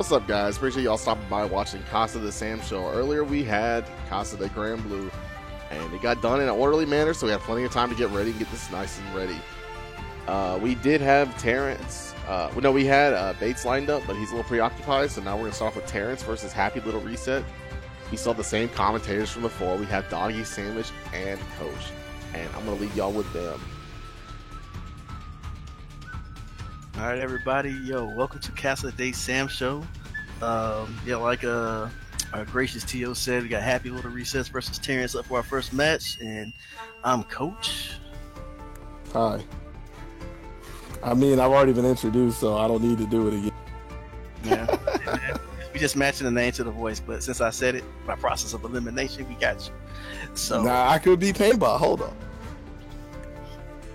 What's up, guys? Appreciate y'all stopping by watching Casa de Sam show. Earlier we had Casa de Grand Blue, and it got done in an orderly manner, so we had plenty of time to get ready and get this nice and ready. We did have Terrence. We had Bates lined up, but he's a little preoccupied, so now we're going to start off with Terrence versus Happy Little Reset. We saw the same commentators from before. We have Doggy, Sandwich, and Coach, and I'm going to leave y'all with them. All right, everybody. Yo, welcome to Casa de Sam show. Like our gracious T.O. said, we got Happy Little Recess versus Terrence up for our first match, and I'm Coach. Hi. I mean, I've already been introduced, so I don't need to do it again. Yeah. We just matching the name to the voice, but since I said it, by process of elimination, we got you. So nah, I could be paintball. Hold on.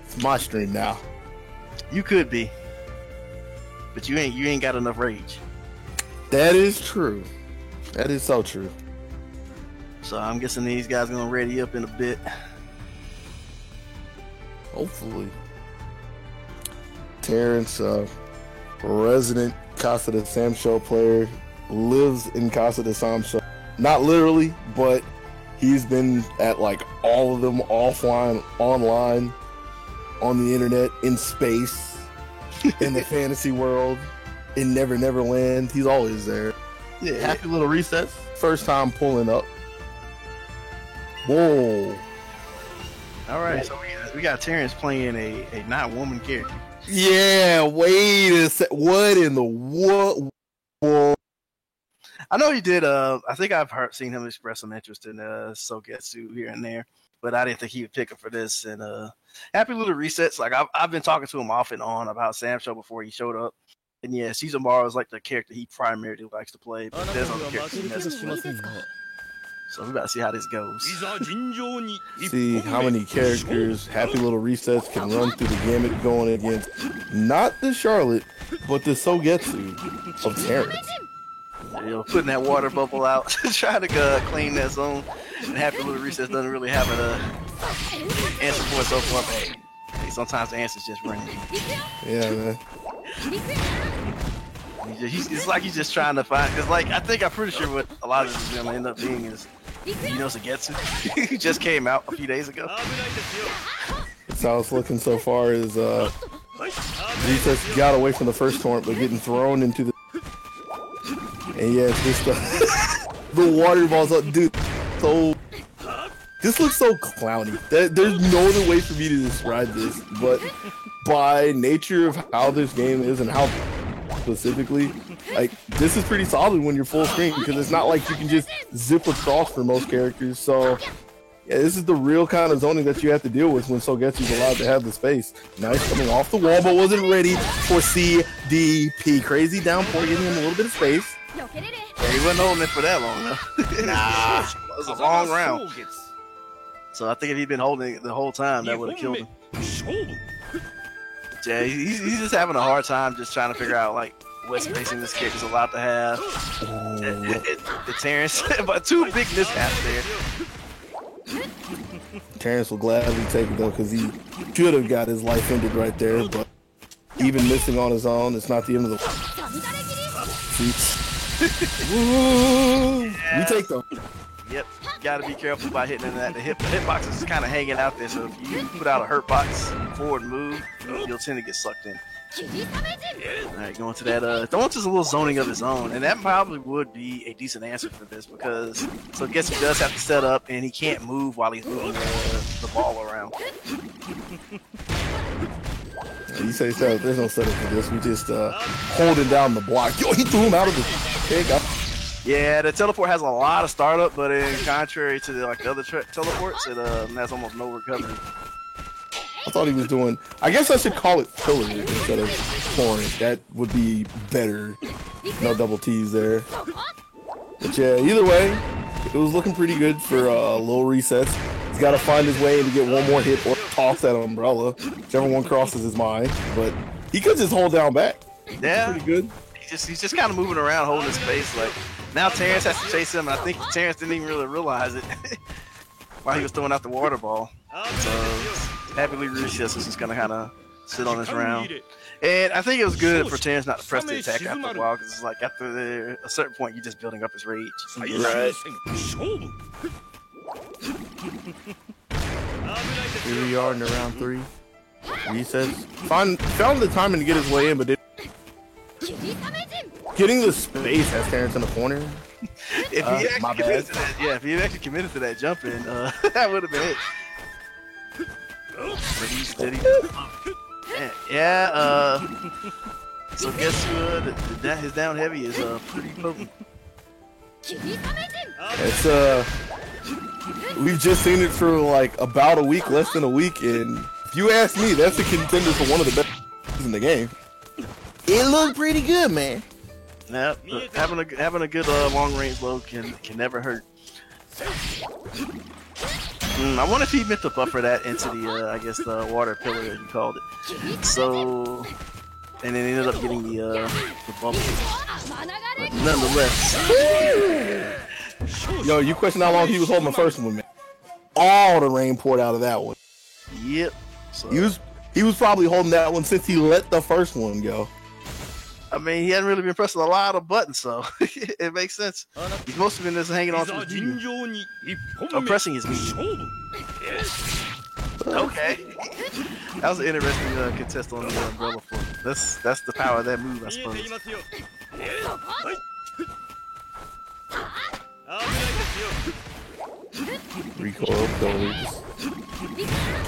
It's my stream now. You could be. But you ain't got enough rage. That is true. That is so true. So I'm guessing these guys are gonna ready up in a bit. Hopefully. Terrence, resident Casa de Sam show player, lives in Casa de Sam show. Not literally, but he's been at like all of them, offline, online, on the internet, in space. In the fantasy world, in Never Never Land, he's always there. Yeah. Happy Little Recess, first time pulling up. Whoa! All right, so we got Terrence playing a not woman character. Yeah, wait a sec. What in the what? Whoa. I know he did. I think I've seen him express some interest in Sogetsu here and there, but I didn't think he would pick him for this. And Happy Little Resets, like I've been talking to him off and on about Sam Show before he showed up. And yeah, Caesar is like the character he primarily likes to play, but there's other characters he doesn't play. So we about to see how this goes. See how many characters Happy Little Resets can run through the gamut going against not the Charlotte, but the Sogetsu of Terrence. Putting that water bubble out, trying to clean that zone. And Happy Little Recess doesn't really have an answer for it so far, but hey, sometimes the answer's just running. Yeah, man. It's like he's just trying to find, because like I'm pretty sure what a lot of this is going to end up being is Sogetsu. He just came out a few days ago. That's how it's looking so far. Is Recess got away from the first torrent, but getting thrown into the. And yeah, it's just the water balls up, dude. So this looks so clowny. There's no other way for me to describe this, but by nature of how this game is and how specifically, like this is pretty solid when you're full screen because it's not like you can just zip across for most characters. So yeah, this is the real kind of zoning that you have to deal with when Sogetsu's allowed to have the space. Now he's coming off the wall, but wasn't ready for CDP. Crazy downpour, giving him a little bit of space. Yeah, he wasn't holding it for that long, though. Nah. It was a long round. So I think if he'd been holding it the whole time, that would have killed him. Yeah, he's just having a hard time just trying to figure out, like, what spacing this kick is allowed to have. The Terrence, but two big mishaps there. Terrence will gladly take it, though, because he could have got his life ended right there, but even missing on his own, it's not the end of the... See? Yeah. We take them. Yep, you gotta be careful about hitting that. The hitbox is kind of hanging out there, so if you put out a hurt box forward move, you'll tend to get sucked in. Alright, going to that, Thorns is a little zoning of his own, and that probably would be a decent answer for this because so I guess he does have to set up and he can't move while he's moving the ball around. You say setup, there's no setup for this. We just holding down the block. Yo, he threw him out of the kick. Yeah, the teleport has a lot of startup, but in contrary to the other teleports, it has almost no recovery. I thought he was doing. I guess I should call it pillar instead of pouring. That would be better. No double T's there. But yeah, either way, it was looking pretty good for a little recess. He's got to find his way to get one more hit or toss that umbrella, whichever one crosses his mind. But he could just hold down back. Yeah, pretty good. He's just kind of moving around, holding his space. Like now, Terrence has to chase him, and I think Terrence didn't even really realize it while he was throwing out the water ball. So Happy Little Recess is just gonna kind of sit on this round. And I think it was good for Terrence not to press the attack after a while, because it's like after a certain point, you're just building up his rage. Right. Here we are in the round 3. Resets. Found the timing to get his way in, but getting the space has Terrence in the corner. If he actually committed to that, if he actually committed to that jump in, that would have been it. So guess who? His down heavy is pretty potent. It's we've just seen it for like about a week, less than a week, and if you ask me, that's a contender for one of the best in the game. It looked pretty good, man. Yep, having a good long range low can never hurt. I wonder if he meant to buffer that into the I guess the water pillar as you called it. So, and then ended up getting the bubble. But nonetheless. Yo, you question how long he was holding the first one, man. All the rain poured out of that one. Yep. So, he was probably holding that one since he let the first one go. I mean, he hadn't really been pressing a lot of buttons, so it makes sense. He's mostly been just hanging on to his medium. Oh, pressing his medium. Okay. That was an interesting contest on the umbrella floor. That's the power of that move, I suppose. Recoil pillars.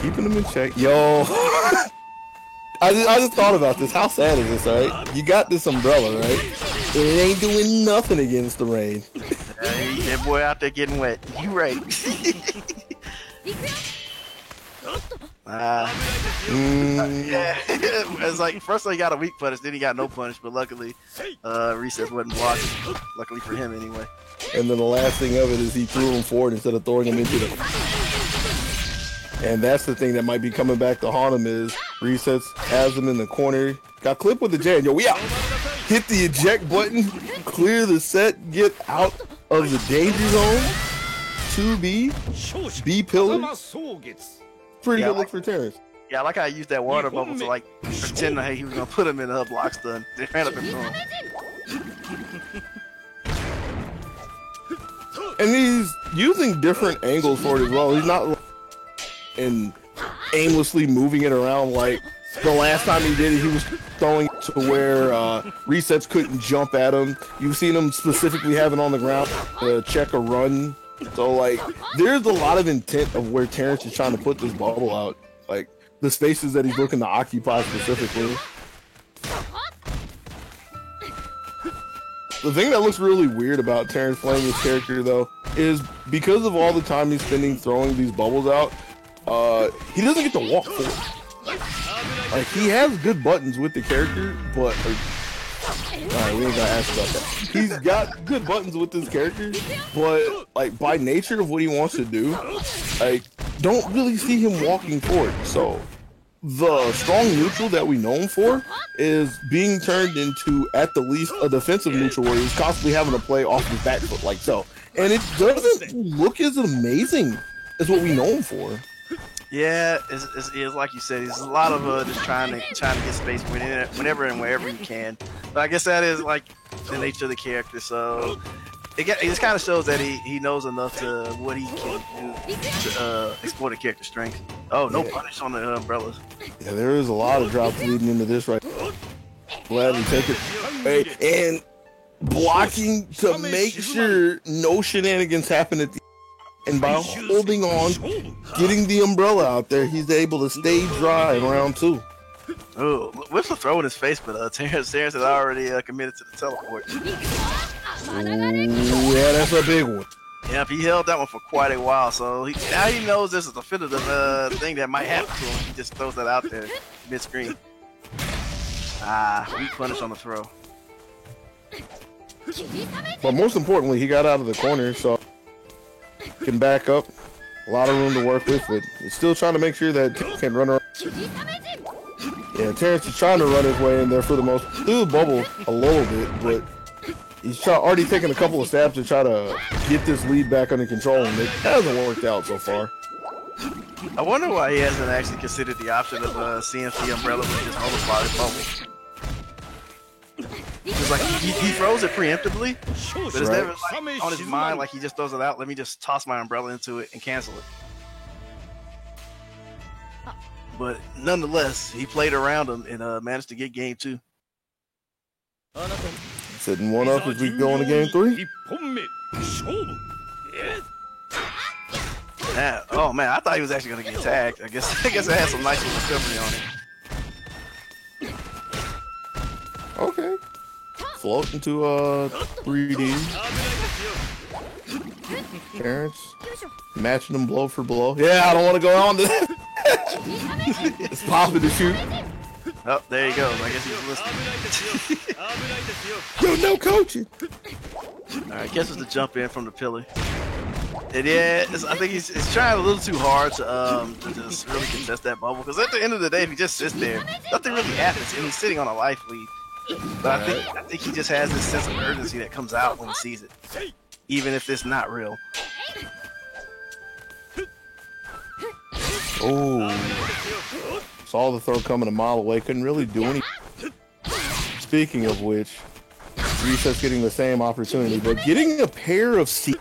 Keeping them in check. Yo. I just thought about this. How sad is this, right? You got this umbrella, right? It ain't doing nothing against the rain. That boy out there getting wet. You right. Yeah. It's like first he got a weak punish, then he got no punish, but luckily Recess wasn't blocking. Luckily for him anyway. And then the last thing of it is he threw him forward instead of throwing him into the... And that's the thing that might be coming back to haunt him is Resets has him in the corner. Got clipped with the J. Yo, we out. Hit the eject button, clear the set, get out of the danger zone. 2B, B pillar. Pretty good look for Terrence. Yeah, I like how I used that water bubble to like pretend that he was gonna put him in the block stun. They ran up and threw him. And he's using different angles for it as well. He's not and aimlessly moving it around like the last time he did it. He was throwing it to where Resets couldn't jump at him. You've seen him specifically have it on the ground to check a run. So like, there's a lot of intent of where Terrence is trying to put this bubble out, like the spaces that he's looking to occupy specifically. The thing that looks really weird about Terrence playing this character though is because of all the time he's spending throwing these bubbles out, he doesn't get to walk forward. Like he has good buttons with the character, but alright, we ain't gotta ask about that. He's got good buttons with this character, but like by nature of what he wants to do, like don't really see him walking forward. So the strong neutral that we know him for is being turned into at the least a defensive neutral where he's constantly having to play off his back foot like so. And it doesn't look as amazing as what we know him for. Yeah, it's like you said, it's a lot of just trying to get space whenever and wherever you can. But I guess that is like the nature of the character. So it just kind of shows that he knows enough to what he can do to exploit a character's strength. Oh, no punish on the umbrellas. Yeah, there is a lot of drops leading into this right. Glad we take it. Hey, and blocking to make sure no shenanigans happen at the. And by holding on, getting the umbrella out there, he's able to stay dry in round 2. Oh, Whips will throw in his face, but Terrence had already committed to the teleport. Ooh, yeah, that's a big one. Yeah, he held that one for quite a while, so now he knows this is a definitive thing that might happen to him. He just throws that out there mid-screen. Weak punish on the throw. But most importantly, he got out of the corner, so can back up. A lot of room to work with, but he's still trying to make sure that can run around. Yeah, Terrence is trying to run his way in there for the most. Through the bubble a little bit, but he's already taken a couple of stabs to try to get this lead back under control, and it hasn't worked out so far. I wonder why he hasn't actually considered the option of CMC umbrella with just hold fire bubble. It's like he throws it preemptively, but it's never like on his mind like he just throws it out. Let me just toss my umbrella into it and cancel it. But nonetheless, he played around him and managed to get game 2. Setting one up as we go into game 3. Yeah. Oh man, I thought he was actually gonna get tagged. I guess it had some nice recovery on it. Okay. Float into 3D. Terrence matching them blow for blow. Yeah, I don't want to go on to that. It's popping to shoot. Oh, there he goes. I guess he was listening. Yo, no coaching. Alright, guess it's the jump in from the pillar. And yeah, I think he's trying a little too hard to just really contest that bubble. Because at the end of the day, if he just sits there, nothing really happens, and he's sitting on a life lead. But I think he just has this sense of urgency that comes out when he sees it, even if it's not real. Oh, saw the throw coming a mile away. Couldn't really do anything. Speaking of which, Recess getting the same opportunity, but getting a pair of seats.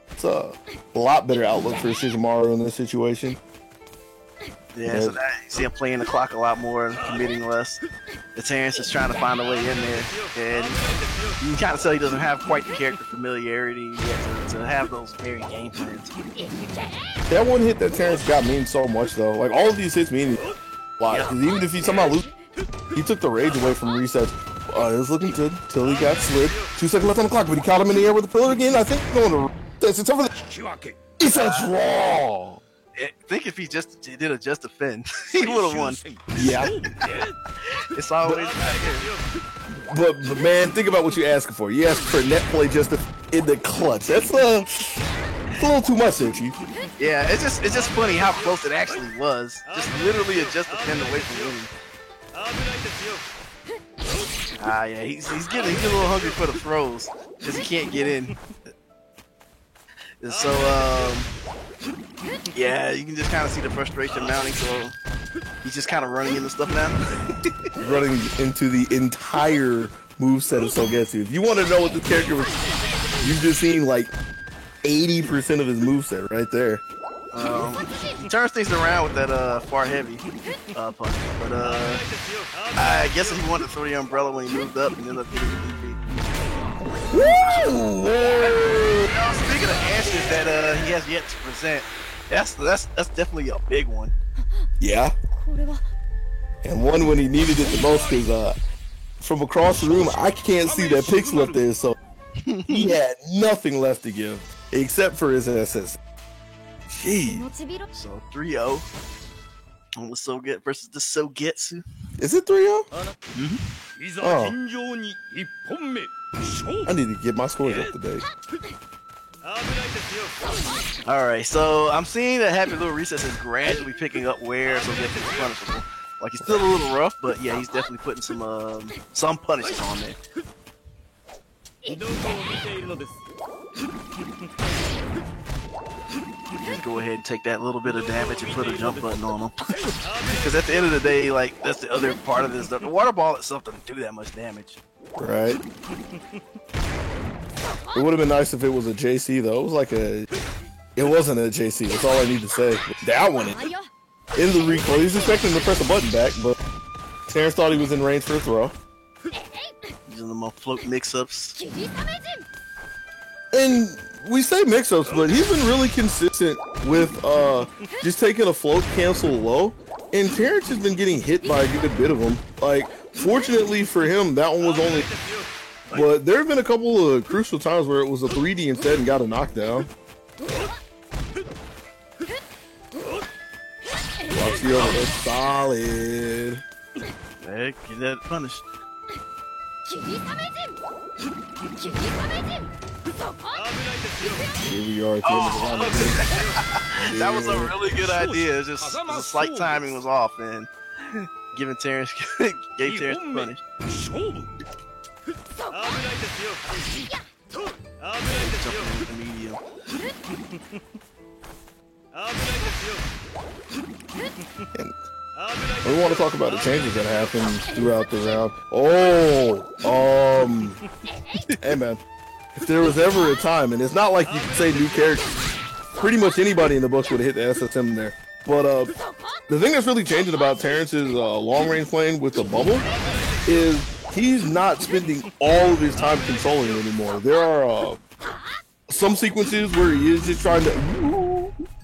It's a lot better outlook for Shizumaru in this situation. Yeah, so that, you see him playing the clock a lot more and committing less. The Terrence is trying to find a way in there, and you can kind of tell he doesn't have quite the character familiarity yet to have those very game plans. That one hit that Terrence got means so much though. Like all of these hits mean a lot. Because even if he somehow loses, he took the rage away from Reset. It was looking good till he got slid. 2 seconds left on the clock, but he caught him in the air with the pillar again. I think going to it's over the defense raw. I think if he just did a just defend, he would have won. Yeah. It's always right here. But man, think about what you're asking for. You asked for net play just in the clutch. That's a little too much there, Chief. Yeah, it's just funny how close it actually was. Just literally a just defend away from winning. Yeah, he's getting a little hungry for the throws because he can't get in. And so yeah, you can just kind of see the frustration mounting. So he's just kind of running into stuff now. Running into the entire moveset of Sogetsu. If you want to know what this character was, you've just seen like 80% of his moveset right there. He turns things around with that far heavy punch, but I guess if he wanted to throw the umbrella when he moved up and ended up getting the DP. Speaking of answers that he has yet to present, that's definitely a big one. Yeah, and one when he needed it the most because from across the room I can't see that pixel up there, so he had nothing left to give except for his SS. Jeez. So 3-0 on the Soget versus the Sogetsu. Is it 3-0? Mm-hmm. I need to get my scores up today. Alright, so I'm seeing that Happy Little Recess is gradually picking up where Sogetsu is punishable. Like, he's still a little rough, but yeah, he's definitely putting some punishes on there. Just go ahead and take that little bit of damage and put a jump button on him. Because at the end of the day, like, that's the other part of this. The water ball itself doesn't do that much damage. Right. It would have been nice if it was a JC though. It was like a. It wasn't a JC. That's all I need to say. That one in the recoil. He was expecting to press a button back, but Terrence thought he was in range for a throw. Using them on float mix-ups. And we say mix-ups, but he's been really consistent with just taking a float cancel low. And Terrence has been getting hit by a good bit of them. Like, fortunately for him, that one was only. But there have been a couple of crucial times where it was a 3D instead and got a knockdown. Roxy over there, solid. Hey, get that punished. Here we are at the end of the round. That was a really good idea. It's just the slight timing was off, and giving Terrence gave Terrence the punish. Jumping in with the medium. And we want to talk about the changes that happened throughout the round. Oh, hey man, if there was ever a time, and it's not like you could say new characters, pretty much anybody in the books would have hit the SSM there. But the thing that's really changing about Terrence's long range playing with the bubble is he's not spending all of his time controlling it anymore. There are some sequences where he is just trying to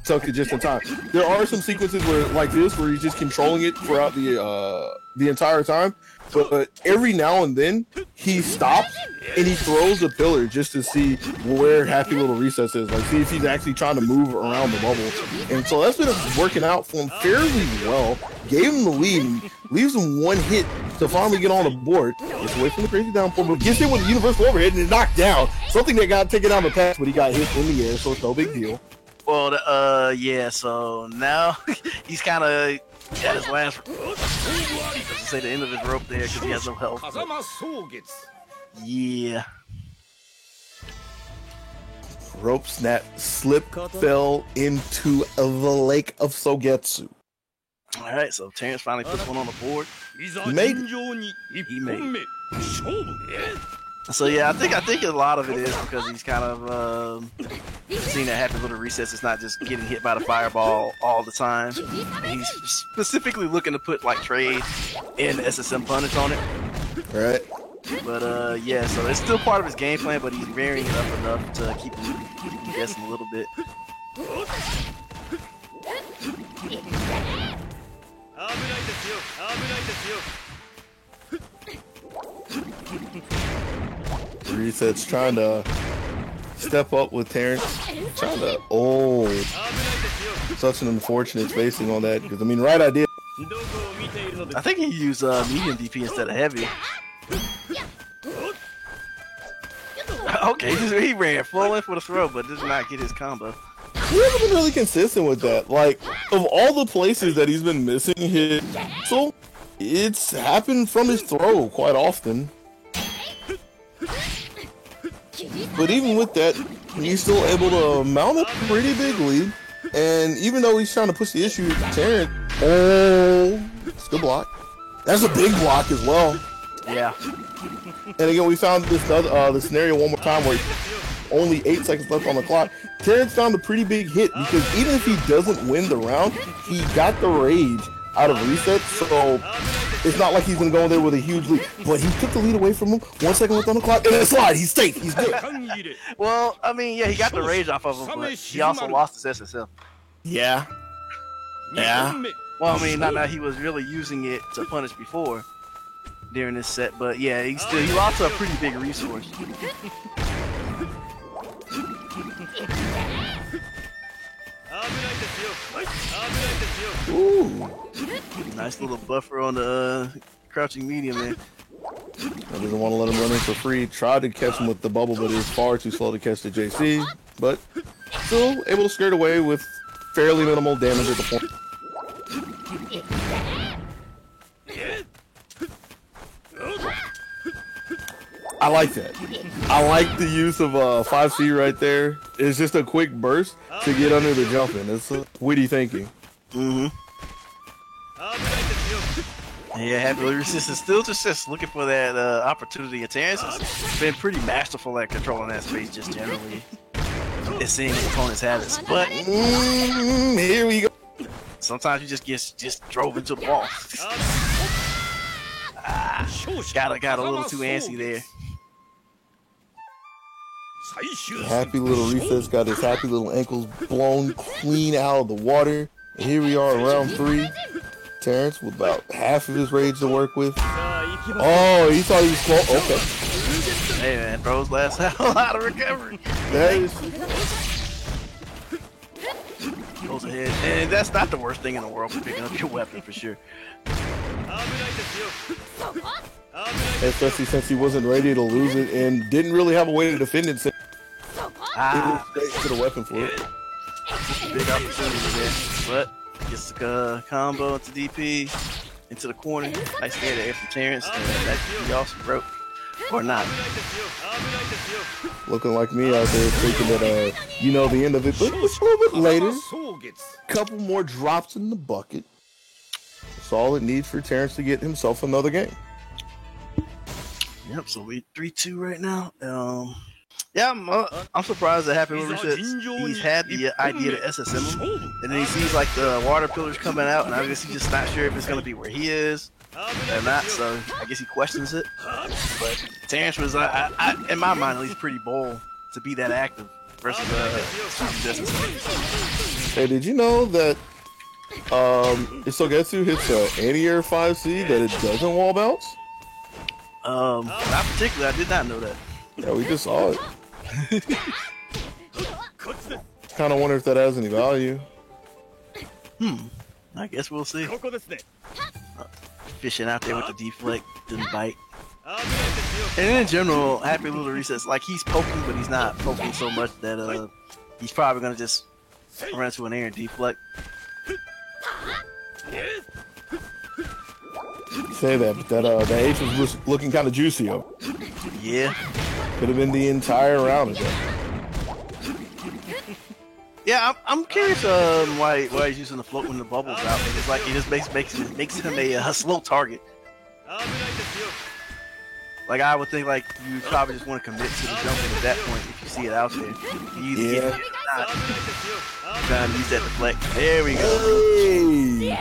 tuck it just in time. There are some sequences where, like this, where he's just controlling it throughout the entire time. But every now and then he stops and he throws a pillar just to see where Happy Little Recess is, like see if he's actually trying to move around the bubble. And so that's been working out for him fairly well. Gave him the lead and leaves him one hit to finally get on the board. Gets away from the crazy downpour, but gets hit with a universal overhead and is knocked down. Something that got taken out of the pass, but he got hit in the air, so it's no big deal. Well, yeah. So now he's kind of at his last. Let's say the end of his rope there because he has no health. Yeah. Rope snap, slip, fell into the lake of Sogetsu. All right, so Terrence finally puts one on the board. He made it. He made it. So yeah, I think a lot of it is because he's kind of seen that Happy Little Recess is not just getting hit by the fireball all the time. And he's specifically looking to put like trade and SSM punish on it. Right. But yeah, so it's still part of his game plan, but he's varying it up enough to keep him guessing a little bit. Reset's trying to step up with Terrence. Trying to such an unfortunate spacing on that because I mean right idea. I think he used medium DP instead of heavy. Okay, he ran full in for the throw, but did not get his combo. He hasn't been really consistent with that. Like, of all the places that he's been missing his so it's happened from his throw quite often. But even with that, he's still able to mount a pretty big lead. And even though he's trying to push the issue to Terrence, it's a good block. That's a big block as well. Yeah. And again, we found this the scenario one more time where only 8 seconds left on the clock. Terrence found a pretty big hit because even if he doesn't win the round, he got the rage out of reset. So it's not like he's gonna go in there with a huge lead. But he took the lead away from him. 1 second left on the clock, and then slide. He's safe. He's good. Well, I mean, yeah, he got the rage off of him, but he also lost his SSM. Yeah. Yeah. Well, I mean, not that he was really using it to punish before during this set, but yeah, he lost a pretty big resource. Ooh. Nice little buffer on the crouching medium there. I didn't want to let him run in for free. Tried to catch him with the bubble, but it was far too slow to catch the JC. But still able to skirt away with fairly minimal damage at the point. I like that. I like the use of 5C right there. It's just a quick burst to get under the jumping. It's witty thinking. Mm-hmm. Yeah, Happy Little Recess is still just looking for that opportunity. And Terrence has been pretty masterful at controlling that space just generally. It's seeing his opponent's habits. But here we go. Sometimes you just drove into the wall. Got a little too antsy there. Happy Little Recess got his happy little ankles blown clean out of the water. And here we are in round 3. Terrence with about half of his rage to work with. Oh, he thought he was close. Okay. Hey man, bros last a lot of recovery. That is. Goes ahead, and that's not the worst thing in the world for picking up your weapon for sure. Especially since he wasn't ready to lose it and didn't really have a way to defend it. He was straight to the weapon for it. Just a big opportunity there, but gets the combo into DP, into the corner. Nice there from Terrence, and that he also broke. or not. Looking like me out there thinking that you know the end of it, but it's a little bit later. Couple more drops in the bucket. That's all it needs for Terrence to get himself another game. Yep. So we 3-2 right now. Yeah, I'm surprised that Happy Little Reset, he's had the idea to SSM him, and then he sees like the water pillars coming out, and I guess he's just not sure if it's gonna be where he is or not. So I guess he questions it. But Terrence was, in my mind, at least pretty bold to be that active versus SSM. Hey, did you know that if Sogetsu hits an anti-air 5C that it doesn't wall bounce? Not particularly. I did not know that. Yeah, we just saw it. Kind of wonder if that has any value. I guess we'll see. Fishing out there with the deflect, didn't bite. And in general, Happy Little Resets, like he's poking, but he's not poking so much that he's probably gonna just run into an air and deflect. Say that, but that H was looking kind of juicy. Yeah. Could have been the entire round again. Yeah, I'm curious why he's using the float when the bubbles out. It's like he just makes him a slow target. Like I would think like you probably just want to commit to the jumping at that point if you see it out there. You either get it or not. Trying to use that deflect. There we go. Hey.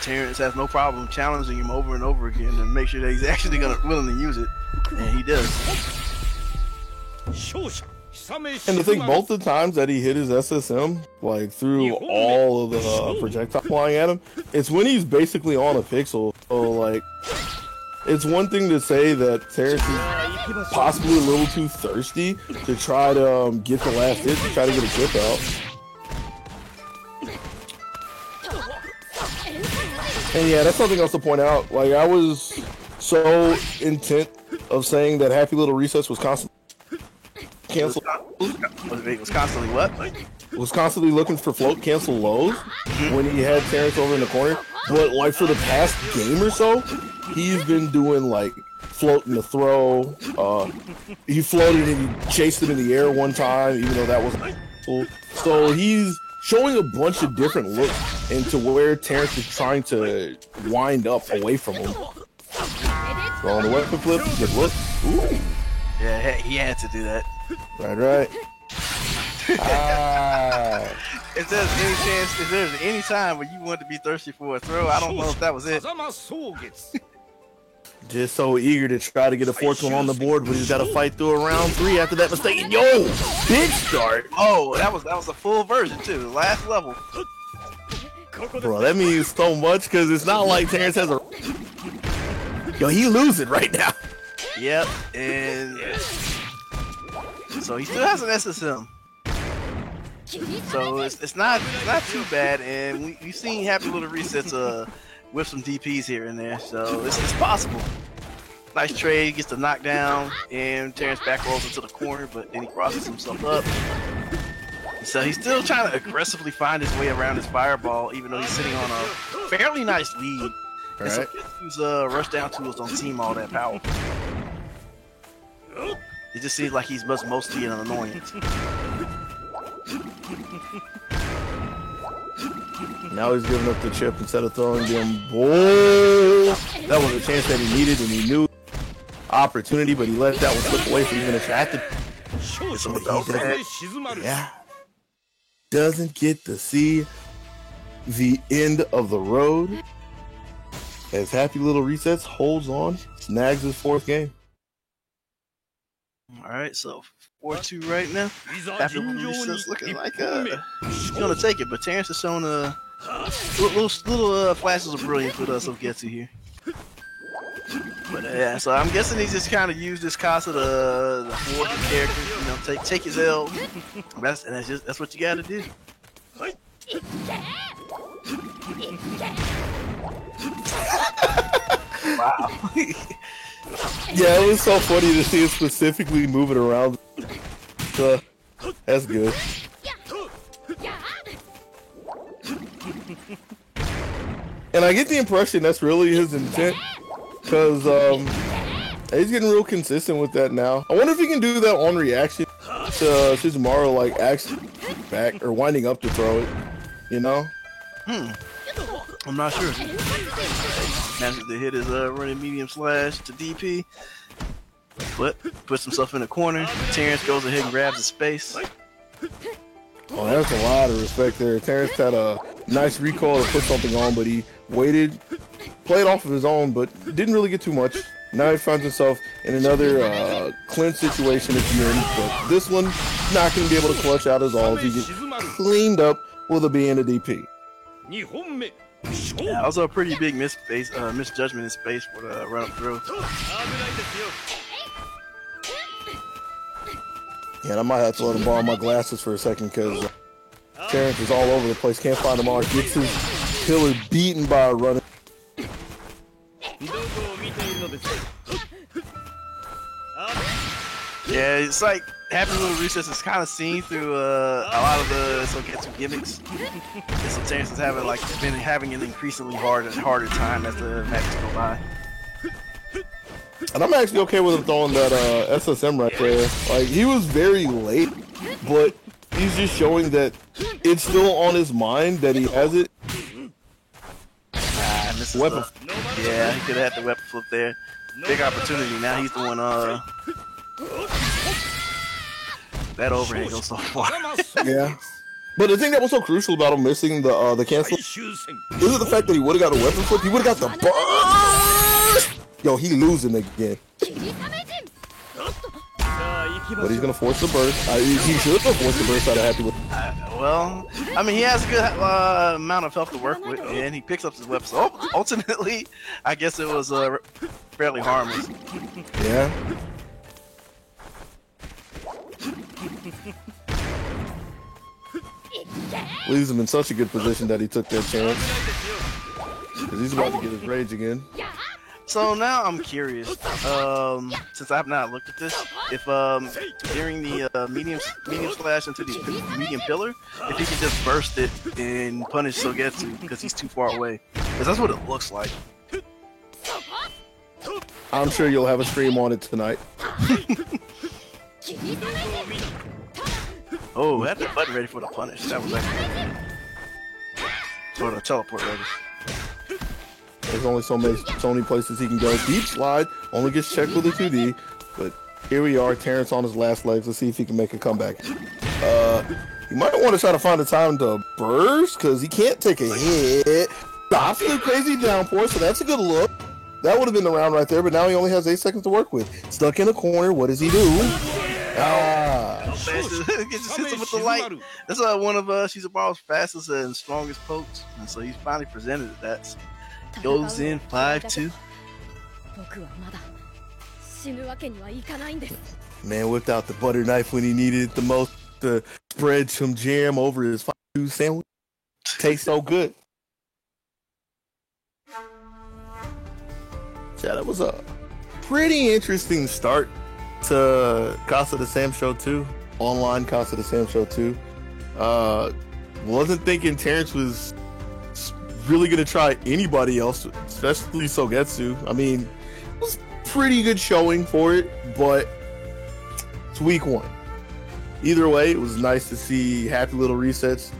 Terrence has no problem challenging him over and over again and make sure that he's actually willing to use it, and he does. And to think both the times that he hit his SSM, like through all of the projectile flying at him, it's when he's basically on a pixel. So like, it's one thing to say that Terrence is possibly a little too thirsty to try to get the last hit, to try to get a grip out. And yeah, that's something else to point out. Like, I was so intent of saying that Happy Little Resets was constantly cancel. Was constantly what? Was constantly looking for float cancel lows when he had Terrence over in the corner. But like for the past game or so, he's been doing like floating the throw. He floated and he chased him in the air one time, even though that wasn't cool. So he's showing a bunch of different looks into where Terrence is trying to wind up away from him. So on the weapon flip, good look. Ooh. Yeah, he had to do that. Right. If there's any chance, if there's any time where you want to be thirsty for a throw, I don't know if that was it. Just so eager to try to get a fourth one on the board, but he's got to fight through a round 3 after that mistake. Yo, big start. Oh, that was a full version too, the last level. Bro, that means so much because it's not like Terrence has a. Yo, he losing right now. Yep, and so he still has an SSM. So it's not too bad, and we've seen Happy Little Resets with some DPs here and there, so it's possible. Nice trade, gets the knockdown, and Terrence back rolls into the corner, but then he crosses himself up. So he's still trying to aggressively find his way around his fireball, even though he's sitting on a fairly nice lead. Right. So his rush down tools don't seem all that powerful. It just seems like he's mostly an annoyance. Now he's giving up the chip instead of throwing him. Whoa! That was a chance that he needed, and he knew opportunity, but he let that one slip away from even attracted. Yeah. Doesn't get to see the end of the road as Happy Little Resets holds on, snags his 4th game. All right, so 4-2 right now. Happy Little Resets looking like he's gonna take it, but Terrence has shown little flashes of brilliance with us of Getsu here. But yeah, so I'm guessing he just kind of used this Casa the fourth character, you know, take his L. That's what you got to do. Wow. Yeah, it was so funny to see it specifically moving around. That's good. And I get the impression that's really his intent. because he's getting real consistent with that now. I wonder if he can do that on reaction to Shizumaru, like actually back or winding up to throw it. You know? I'm not sure. Manages to hit his running medium slash to DP, but puts himself in the corner. Terrence goes ahead and grabs his space. Oh, that's a lot of respect there. Terrence had a nice recoil to put something on, but he waited, played off of his own, but didn't really get too much. Now he finds himself in another clinch situation at the end, but this one, not going to be able to clutch out his all. He gets cleaned up with a B and a DP. Yeah, also a pretty big misjudgment in space for the run-up throw. Yeah, and I might have to let him borrow my glasses for a second because Terrence is all over the place. Can't find him all. Gets his pillar beaten by a runner. Yeah, it's like Happy Little Recess is kind of seen through a lot of the Sogetsu gimmicks. And so Terrence is been having an increasingly harder time as the matches go by. And I'm actually okay with him throwing that SSM right there. Like, he was very late, but he's just showing that it's still on his mind that he has it. Weapon. Yeah, he could have had the weapon flip there. Big opportunity. Now he's the one. That overhead goes so far. Yeah. But the thing that was so crucial about him missing the cancel isn't the fact that he would have got a weapon flip. He would have got the burst. Yo, he losing again. But he's gonna force the burst. He should have forced the burst out of Happy. Well, I mean, he has a good amount of health to work with, and he picks up his weapon. So ultimately, I guess it was fairly harmless. Yeah. Leaves him in such a good position that he took that chance. Because he's about to get his rage again. So now I'm curious, since I've not looked at this, if during the medium slash into the medium pillar, if he can just burst it and punish Sogetsu because he's too far away. Because that's what it looks like. I'm sure you'll have a stream on it tonight. Oh, had the button ready for the punish. That was actually for the teleport ready. There's only so many places he can go. Deep slide only gets checked with a 2D, but here we are, Terrence on his last legs. Let's see if he can make a comeback. You might want to try to find a time to burst because he can't take a hit. Stops the crazy downpour, so that's a good look. That would have been the round right there, but now he only has 8 seconds to work with. Stuck in a corner. What does he do? Just hits him with the light. That's one of Shizumaru's fastest and strongest pokes, and so he's finally presented that. Goes in 5-2. Man whipped out the butter knife when he needed it the most to spread some jam over his 5-2 sandwich. Tastes so good. Yeah, that was a pretty interesting start to Casa de Sam Show 2. Online Casa de Sam Show 2. Wasn't thinking Terrence was really gonna try anybody else, especially Sogetsu. I mean, it was pretty good showing for it, but it's week 1. Either way, it was nice to see Happy Little Resets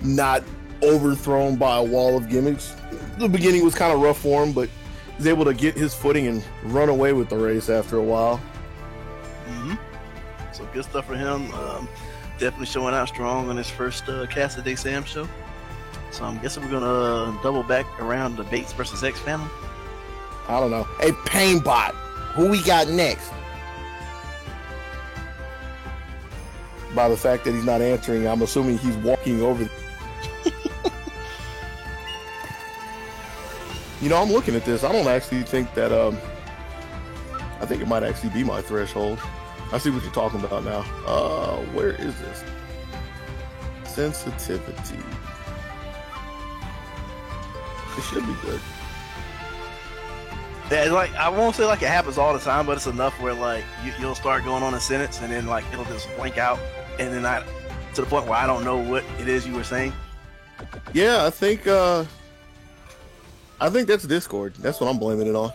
not overthrown by a wall of gimmicks. The beginning was kind of rough for him, but he was able to get his footing and run away with the race after a while. So good stuff for him. Definitely showing out strong on his first Casa de Sam show. So I'm guessing we're gonna double back around the Bates versus X family. I don't know. Hey, Painbot, who we got next? By the fact that he's not answering, I'm assuming he's walking over. You know, I'm looking at this. I don't actually think that. I think it might actually be my threshold. I see what you're talking about now. Where is this? Sensitivity. It should be good. Yeah, like I won't say like it happens all the time, but it's enough where like you'll start going on a sentence and then like it'll just blank out, and then to the point where I don't know what it is you were saying. Yeah, I think that's Discord. That's what I'm blaming it on.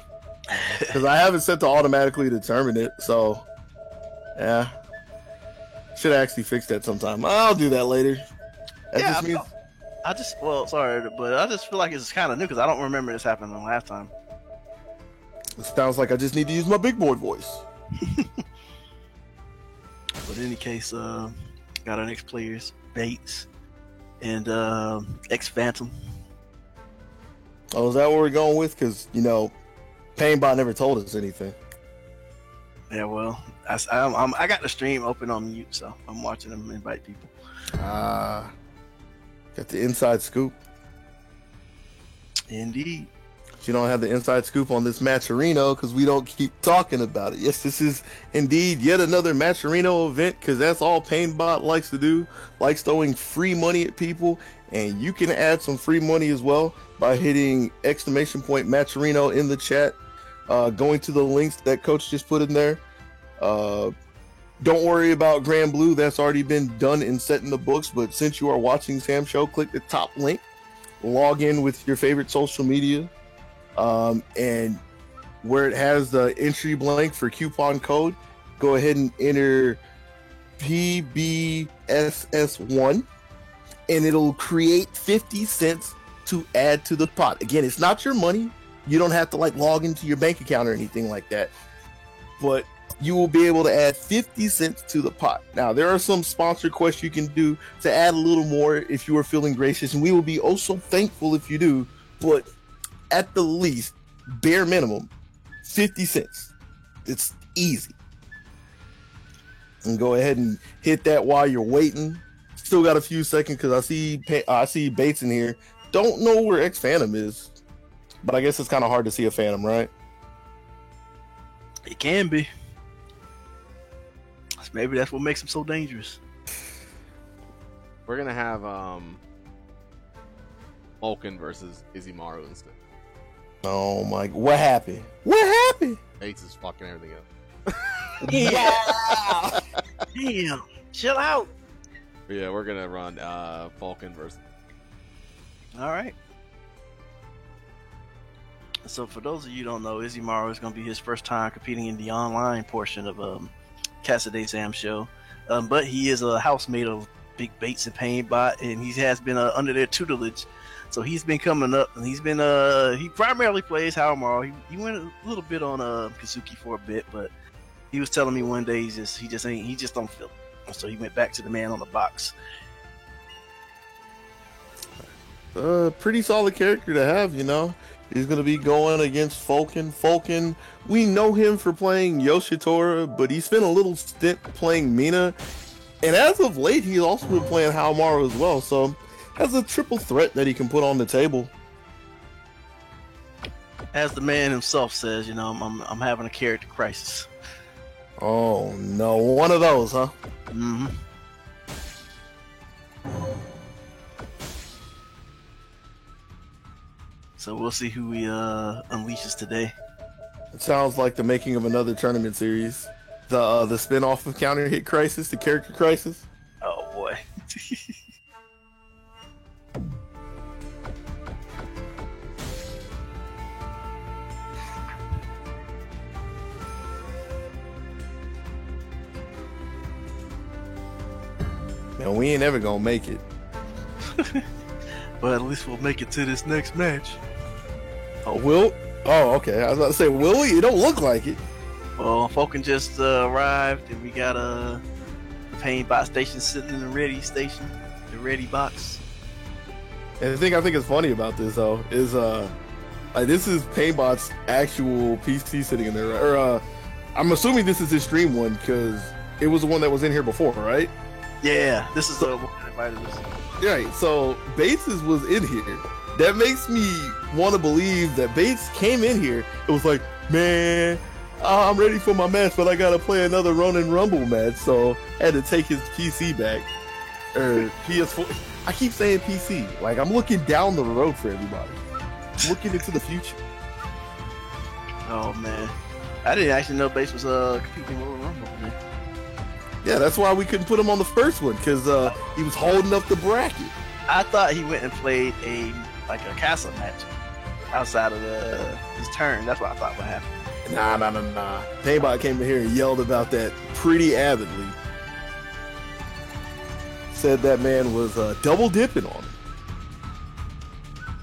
because I have it set to automatically determine it. So, yeah, should actually fix that sometime. I'll do that later. That Yeah, just means sorry, but I just feel like it's kind of new because I don't remember this happening last time. it sounds like I just need to use my big boy voice. But in any case, got our next players, Bates and X Phantom. Oh, is that what we're going with? Because Painbot never told us anything. Yeah, well, I got the stream open on mute, so I'm watching them invite people. Got the inside scoop. Indeed. You don't have the inside scoop on this Matcherino because we don't keep talking about it. Yes, this is indeed yet another Matcherino event because that's all Painbot likes to do. Likes throwing free money at people, and you can add some free money as well by hitting ! Matcherino in the chat. Going to the links that Coach just put in there. Don't worry about Grand Blue. That's already been done and set in the books. But since you are watching Sam Show, click the top link. Log in with your favorite social media. And where it has the entry blank for coupon code, go ahead and enter PBSS1 and it'll create 50 cents to add to the pot. Again, it's not your money. You don't have to log into your bank account or anything like that, but you will be able to add 50 cents to the pot. Now, there are some sponsor quests you can do to add a little more if you are feeling gracious, and we will be oh so thankful if you do, but at the least, bare minimum, 50 cents. It's easy. And go ahead and hit that while you're waiting. Still got a few seconds because I see Bates in here. Don't know where X Phantom is, but I guess it's kind of hard to see a Phantom, right? It can be. Maybe that's what makes him so dangerous. We're gonna have Vulcan versus Izumaru instead. Oh my! What happened? What happened? Bates is fucking everything up. Yeah. Damn. Chill out. But yeah, we're gonna run Vulcan versus. All right. So for those of you who don't know, Izumaru is going to be his first time competing in the online portion of Cassidy Sam Show. But he is a housemate of Big Bates and Painbot, and he has been under their tutelage. So he's been coming up, and he's been he primarily plays Haohmaru. He went a little bit on Kazuki for a bit, but he was telling me one day he just don't feel it. So he went back to the man on the box. Pretty solid character to have, He's going to be going against Vulcan. Vulcan, we know him for playing Yoshitora, but he spent a little stint playing Mina. And as of late, he's also been playing Haohmaru as well. So has a triple threat that he can put on the table. As the man himself says, I'm having a character crisis. Oh, no. One of those, huh? Mm-hmm. So we'll see who he unleashes today. It sounds like the making of another tournament series. The spin-off of Counter Hit Crisis, the Character Crisis. Oh boy. Man, we ain't ever gonna make it. But at least we'll make it to this next match. Oh, okay. I was about to say, will we? It don't look like it. Well, Vulcan just arrived, and we got the Painbot station sitting in the ready station, the ready box. And the thing I think is funny about this, though, is this is Painbot's actual PC sitting in there, right? Or I'm assuming this is his stream one because it was the one that was in here before, right? Yeah, this is the one that invited us. Right. So Bates was in here. That makes me want to believe that Bates came in here. It was like, man, I'm ready for my match, but I gotta play another Ronin Rumble match, so I had to take his PC back. Or PS4. I keep saying PC. Like, I'm looking down the road for everybody. I'm looking into the future. Oh man, I didn't actually know Bates was competing in Royal Rumble, man. Yeah, that's why we couldn't put him on the first one, because he was holding up the bracket. I thought he went and played a castle match outside of his turn. That's what I thought would happen. Nah. Paintbot came in here and yelled about that pretty avidly. Said that man was double dipping on him.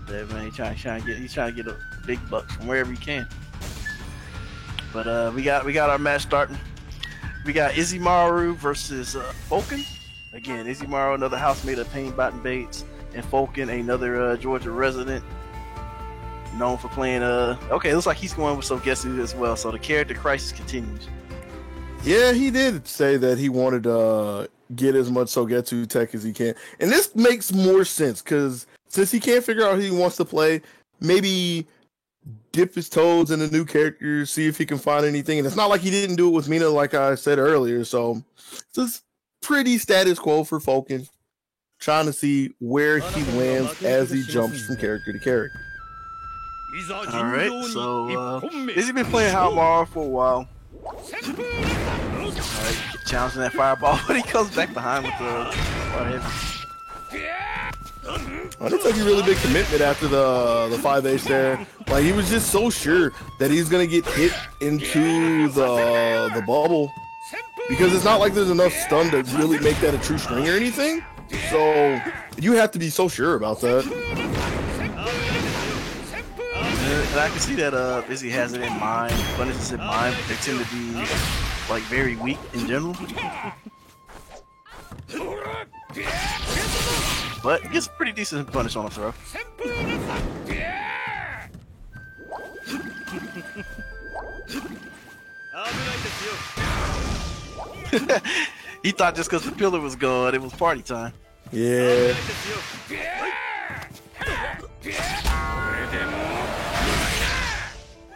Yeah, man, he's trying to get a big buck from wherever he can. But we got our match starting. We got Izumaru versus Falcon. Again, Izumaru, another housemate of Paintbot and Bates, and Falcon, another Georgia resident, known for playing. Okay, looks like he's going with Sogetsu as well. So the character crisis continues. Yeah, he did say that he wanted to get as much Sogetsu tech as he can, and this makes more sense because since he can't figure out who he wants to play, maybe dip his toes in the new characters, see if he can find anything. And it's not like he didn't do it with Mina, like I said earlier. So it's just pretty status quo for Falcon, trying to see where he lands as he jumps from character to character. All right, so Izzy been playing Hotmara for a while. All right, challenging that fireball, but he comes back behind with the fire heavy. It took a really big commitment after the 5H there. Like, he was just so sure that he's gonna get hit into the bubble, because it's not like there's enough stun to really make that a true string or anything. So you have to be so sure about that. And I can see that Izzy has it in mind, punishes in mind, but they tend to be like very weak in general. But he gets a pretty decent punish on a throw. He thought just because the pillar was gone, it was party time. Yeah.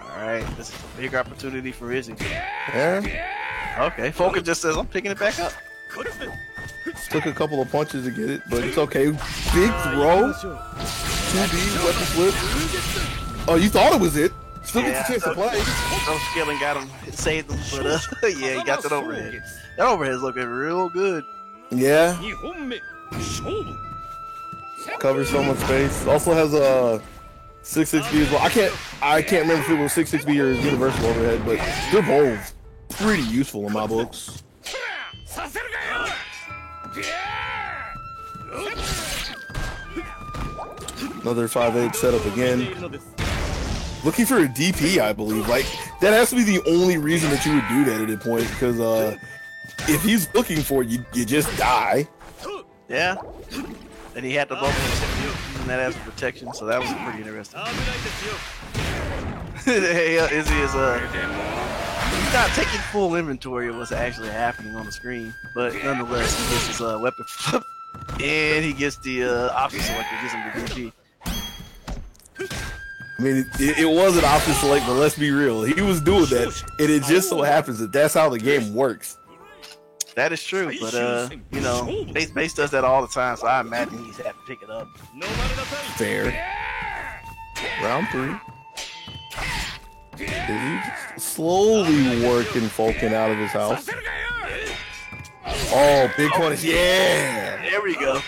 Alright, this is a big opportunity for Izzy. Yeah. Okay, Falcon just says, I'm picking it back up. Took a couple of punches to get it, but it's okay. Big throw. 2B, weapon flip. Oh, you thought it was it? Still gets a chance to play. No skilling got him, saved him, but yeah, he got that overhead. That overhead's looking real good. Yeah. Covers so much space. Also has a 6-6B as well. I can't remember if it was 6-6B or universal overhead, but they're both pretty useful in my books. Another 5-8 setup again. Looking for a DP, I believe. Like, that has to be the only reason that you would do that at a point, because if he's looking for it, you just die. Yeah. And he had the bubble using that as protection, so that was pretty interesting. Izzy is he's not taking full inventory of what's actually happening on the screen, but nonetheless, he gets his weapon flip, and he gets the option selector, gives him the DP. I mean, it was an option select, but let's be real. He was doing that, and it just so happens that that's how the game works. That is true, but you know, Base does that all the time, so I imagine he's had to pick it up. Fair. Round 3. He's slowly working Falcon out of his house. Oh, big punish. Yeah! There we go.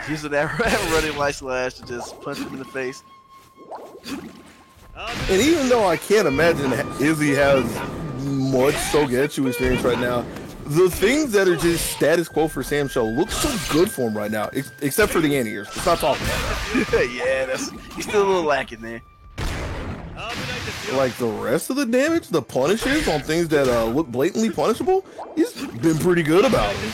Using that running light slash to just punch him in the face. And even though I can't imagine Izzy has much Sogetsu experience right now, the things that are just status quo for Sam Show look so good for him right now, except for the anti-airs. Let's not talk about it. Yeah, he's still a little lacking there. Like the rest of the damage, the punishes on things that look blatantly punishable, he's been pretty good about it.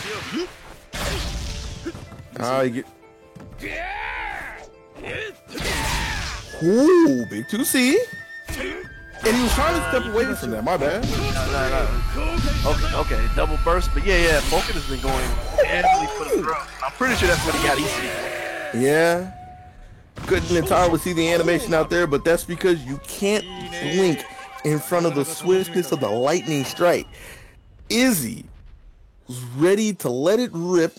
Ooh, big 2C. And he was trying to step away from that, my bad. No. Okay, double burst, but yeah, Falcon has been going heavily for the throw. I'm pretty sure that's what he got easy. Yeah. Couldn't entirely see the animation out there, but that's because you can't blink in front of the swiftness of the lightning strike. Izzy was ready to let it rip,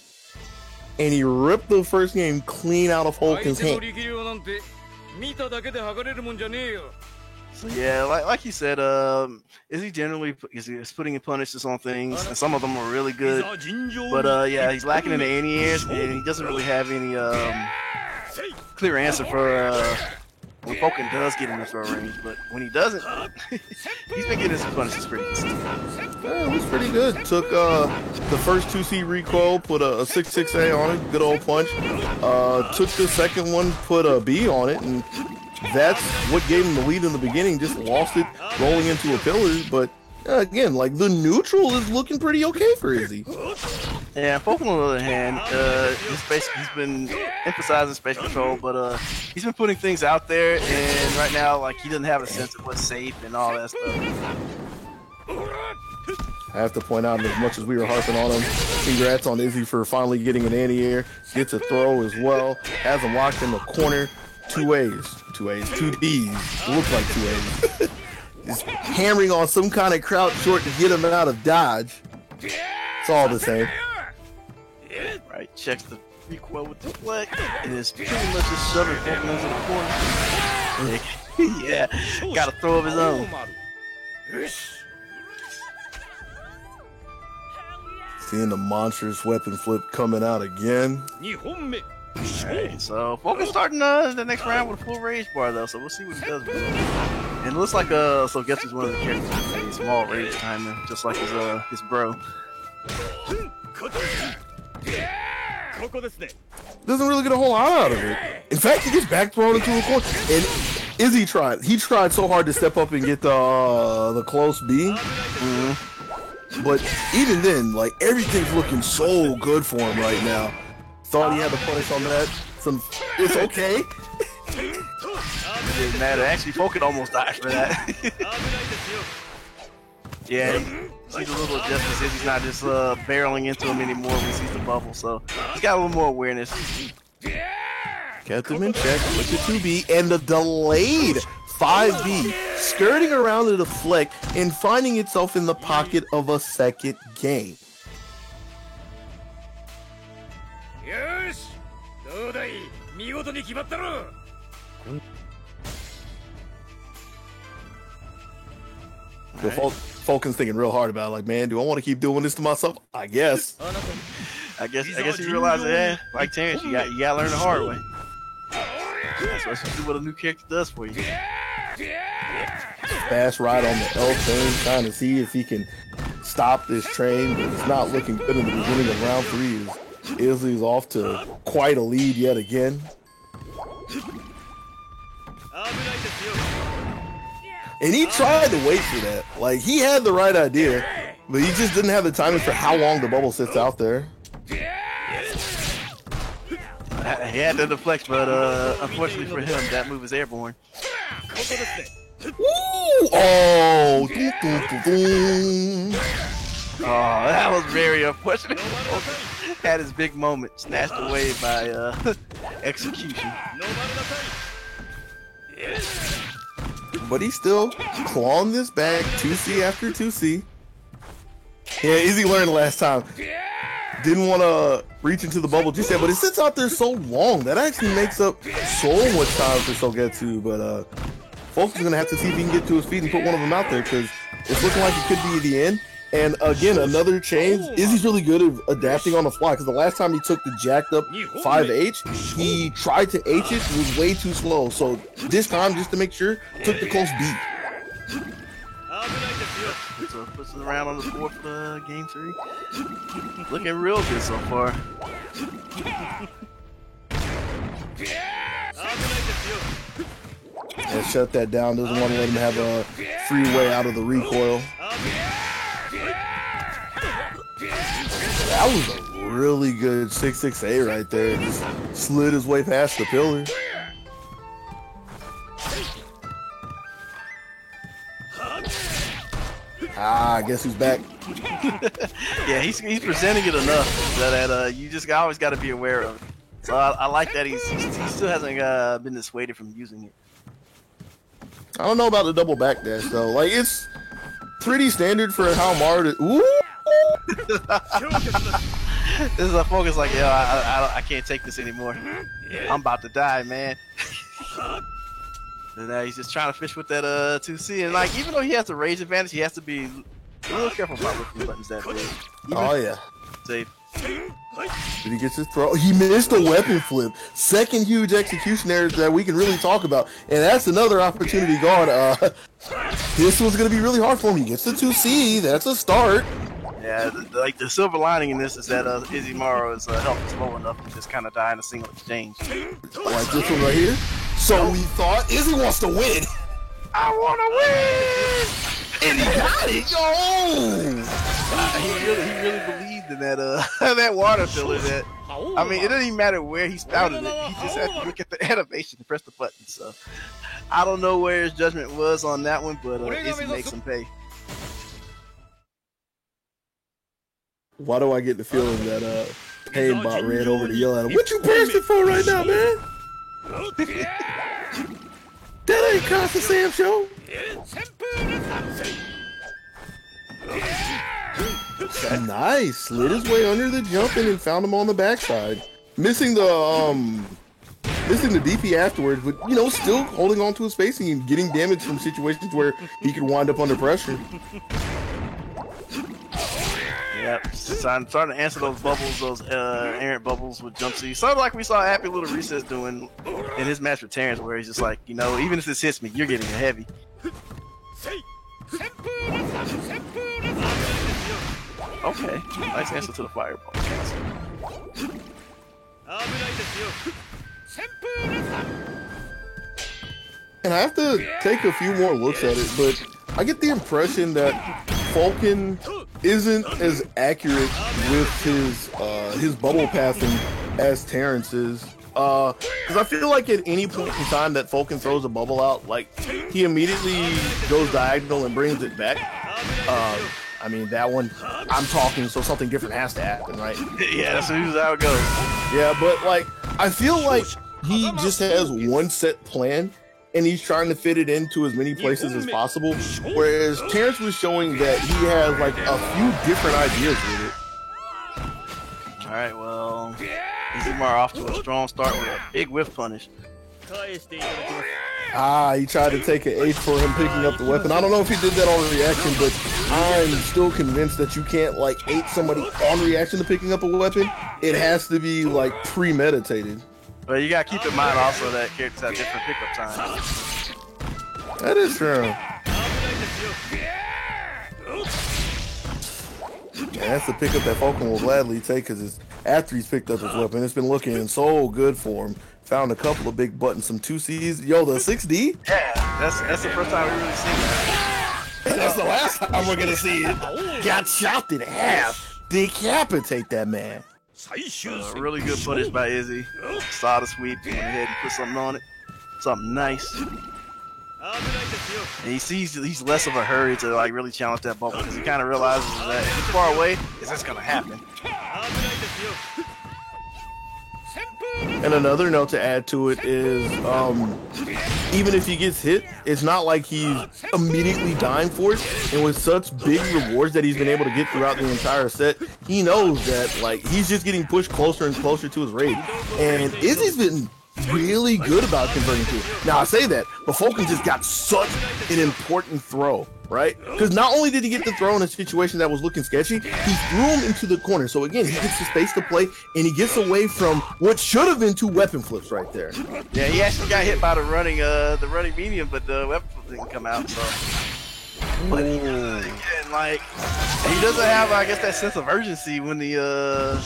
and he ripped the first game clean out of Falcon's hand. So yeah, like you said, Izzy generally is putting in punishes on things, and some of them are really good. But yeah, he's lacking in the anti-airs, and he doesn't really have any clear answer for when Falcon does get in the throw range, but when he doesn't, he's been getting some punishes pretty consistent. Yeah, it was pretty good. Took the first 2C recoil, put a 6-6A on it, good old punch. Took the second one, put a B on it, and that's what gave him the lead in the beginning. Just lost it rolling into a pillar, but again, like the neutral is looking pretty okay for Izzy. Yeah, Falcon on the other hand, he's been emphasizing space control, but he's been putting things out there, and right now, like, he doesn't have a sense of what's safe and all that stuff. I have to point out, as much as we were harping on him, congrats on Izzy for finally getting an anti-air. Gets a throw as well. Has him locked in the corner. 2 Ds. Look like 2 A's. Just hammering on some kind of crouch short to get him out of dodge. It's all the same. Right, checks the recoil with the flex, and is pretty much just shoving Falcon into the corner. Yeah, got a throw of his own. Seeing the monstrous weapon flip coming out again. Alright, so Falcon's starting the next round with a full rage bar though, so we'll see what he does with it. And it looks like so Getsu's one of the characters with a small rage timer, just like his bro. Doesn't really get a whole lot out of it. In fact, he gets back thrown into a corner. And Izzy tried. He tried so hard to step up and get the close B. Mm-hmm. But even then, like, everything's looking so good for him right now. Thought he had to punish on that. It's okay. It didn't matter. Actually, Falcon almost died for that. Yeah, he's a little adjustment since he's not just barreling into him anymore when he sees the bubble, so he's got a little more awareness. Kept him in check with the 2B and the delayed 5B, skirting around to deflect and finding itself in the pocket of a second game. Falcon's thinking real hard about it, like, man, do I want to keep doing this to myself? I guess. I guess you realize that, yeah, like Terrence, you gotta learn the hard way. That's what a new character does for you. Fast ride on the L train, trying to see if he can stop this train, but it's not looking good in the beginning of round 3. Izzy's off to quite a lead yet again. And he tried to wait for that. Like, he had the right idea, but he just didn't have the timing for how long the bubble sits out there. He had to deflect, but unfortunately for him, that move is airborne. Ooh! Oh! Oh, that was very unfortunate. Had his big moment snatched away by execution. But he's still clawing this back, 2C after 2C. Yeah, Izzy learned last time. Didn't want to reach into the bubble just yet, but it sits out there so long. That actually makes up so much time for Sogetsu, but Falcon's going to have to see if he can get to his feet and put one of them out there, because it's looking like it could be the end. And again, another change. Izzy's really good at adapting on the fly, because the last time he took the jacked up 5H, he tried to H it, was way too slow. So this time, just to make sure, took the close B. So puts it around on the board for game 3. Looking real good so far. And shut that down. Doesn't want to let him have a free way out of the recoil. That was a really good 6-6A right there. Just slid his way past the pillar. I guess he's back. Yeah, he's presenting it enough that you just always got to be aware of it. So I like that he still hasn't been dissuaded from using it. I don't know about the double backdash though. Like, it's pretty standard for how Mario. Ooh. This is a focus like, yo, I can't take this anymore. I'm about to die, man. And he's just trying to fish with that 2C, and like, even though he has a rage advantage, he has to be a little careful about looking buttons that big. Oh yeah. Say Did he get his throw? He missed a weapon flip. Second huge execution error that we can really talk about. And that's another opportunity gone. This was going to be really hard for him. He gets the 2C. That's a start. Yeah, like the silver lining in this is that Izzymaru's health is low enough to just kind of die in a single exchange. Like this one right here. So we thought Izzy wants to win. I want to win! And he got it, yo! He really believed in that that water filler. That I mean, it doesn't even matter where he spouted it. He just had to look at the animation and press the button. So I don't know where his judgment was on that one, but Izzy makes him pay. Why do I get the feeling that Painbot ran over to yell at him? What you bursting for right now, man? That ain't Casa Sam Show. Nice. Slid his way under the jumping and found him on the backside. Missing the DP afterwards, but you know, still holding on to his spacing and getting damage from situations where he could wind up under pressure. Yep, starting to answer those bubbles, those errant bubbles with jump C. Sort of like we saw Happy Little Recess doing in his match with Terrence, where he's just like, you know, even if this hits me, you're getting a heavy. Okay, nice answer to the fireball. And I have to take a few more looks at it, but I get the impression that Falcon isn't as accurate with his bubble passing as Terrence is. Because I feel like at any point in time that Falcon throws a bubble out, like he immediately goes diagonal and brings it back. I mean, that one, I'm talking, so something different has to happen, right? Yeah, that's usually how it goes. Yeah, but like, I feel like he just has one set plan, and he's trying to fit it into as many places as possible. Whereas Terrence was showing that he has like a few different ideas with it. All right, well, Izzymaru off to a strong start with a big whiff punish. He tried to take an H for him picking up the weapon. I don't know if he did that on reaction, but I'm still convinced that you can't like H somebody on reaction to picking up a weapon. It has to be like premeditated. But you gotta keep in mind also that characters have different pickup times. That is true. And that's the pickup that Falcon will gladly take because after he's picked up his weapon, it's been looking so good for him. Found a couple of big buttons, some 2Cs. Yo, the 6D? Yeah, that's the first time we really seen that. That's the last time we're gonna see it. Got chopped in half. Decapitate that man. Really good footage by Izzy. Saw the sweep, went ahead and put something on it. Something nice. And he sees he's less of a hurry to like really challenge that bubble because he kind of realizes that if he's far away, is this gonna happen? And another note to add to it is, even if he gets hit, it's not like he's immediately dying for it. And with such big rewards that he's been able to get throughout the entire set, he knows that like he's just getting pushed closer and closer to his raid. And Izzy's been really good about converting to it. Now I say that, but Falcon just got such an important throw, right? Because not only did he get the throw in a situation that was looking sketchy, he threw him into the corner. So again, he gets the space to play, and he gets away from what should have been two weapon flips right there. Yeah, he actually got hit by the running medium, but the weapon flip didn't come out. So, but he again, like he doesn't have, I guess, that sense of urgency when the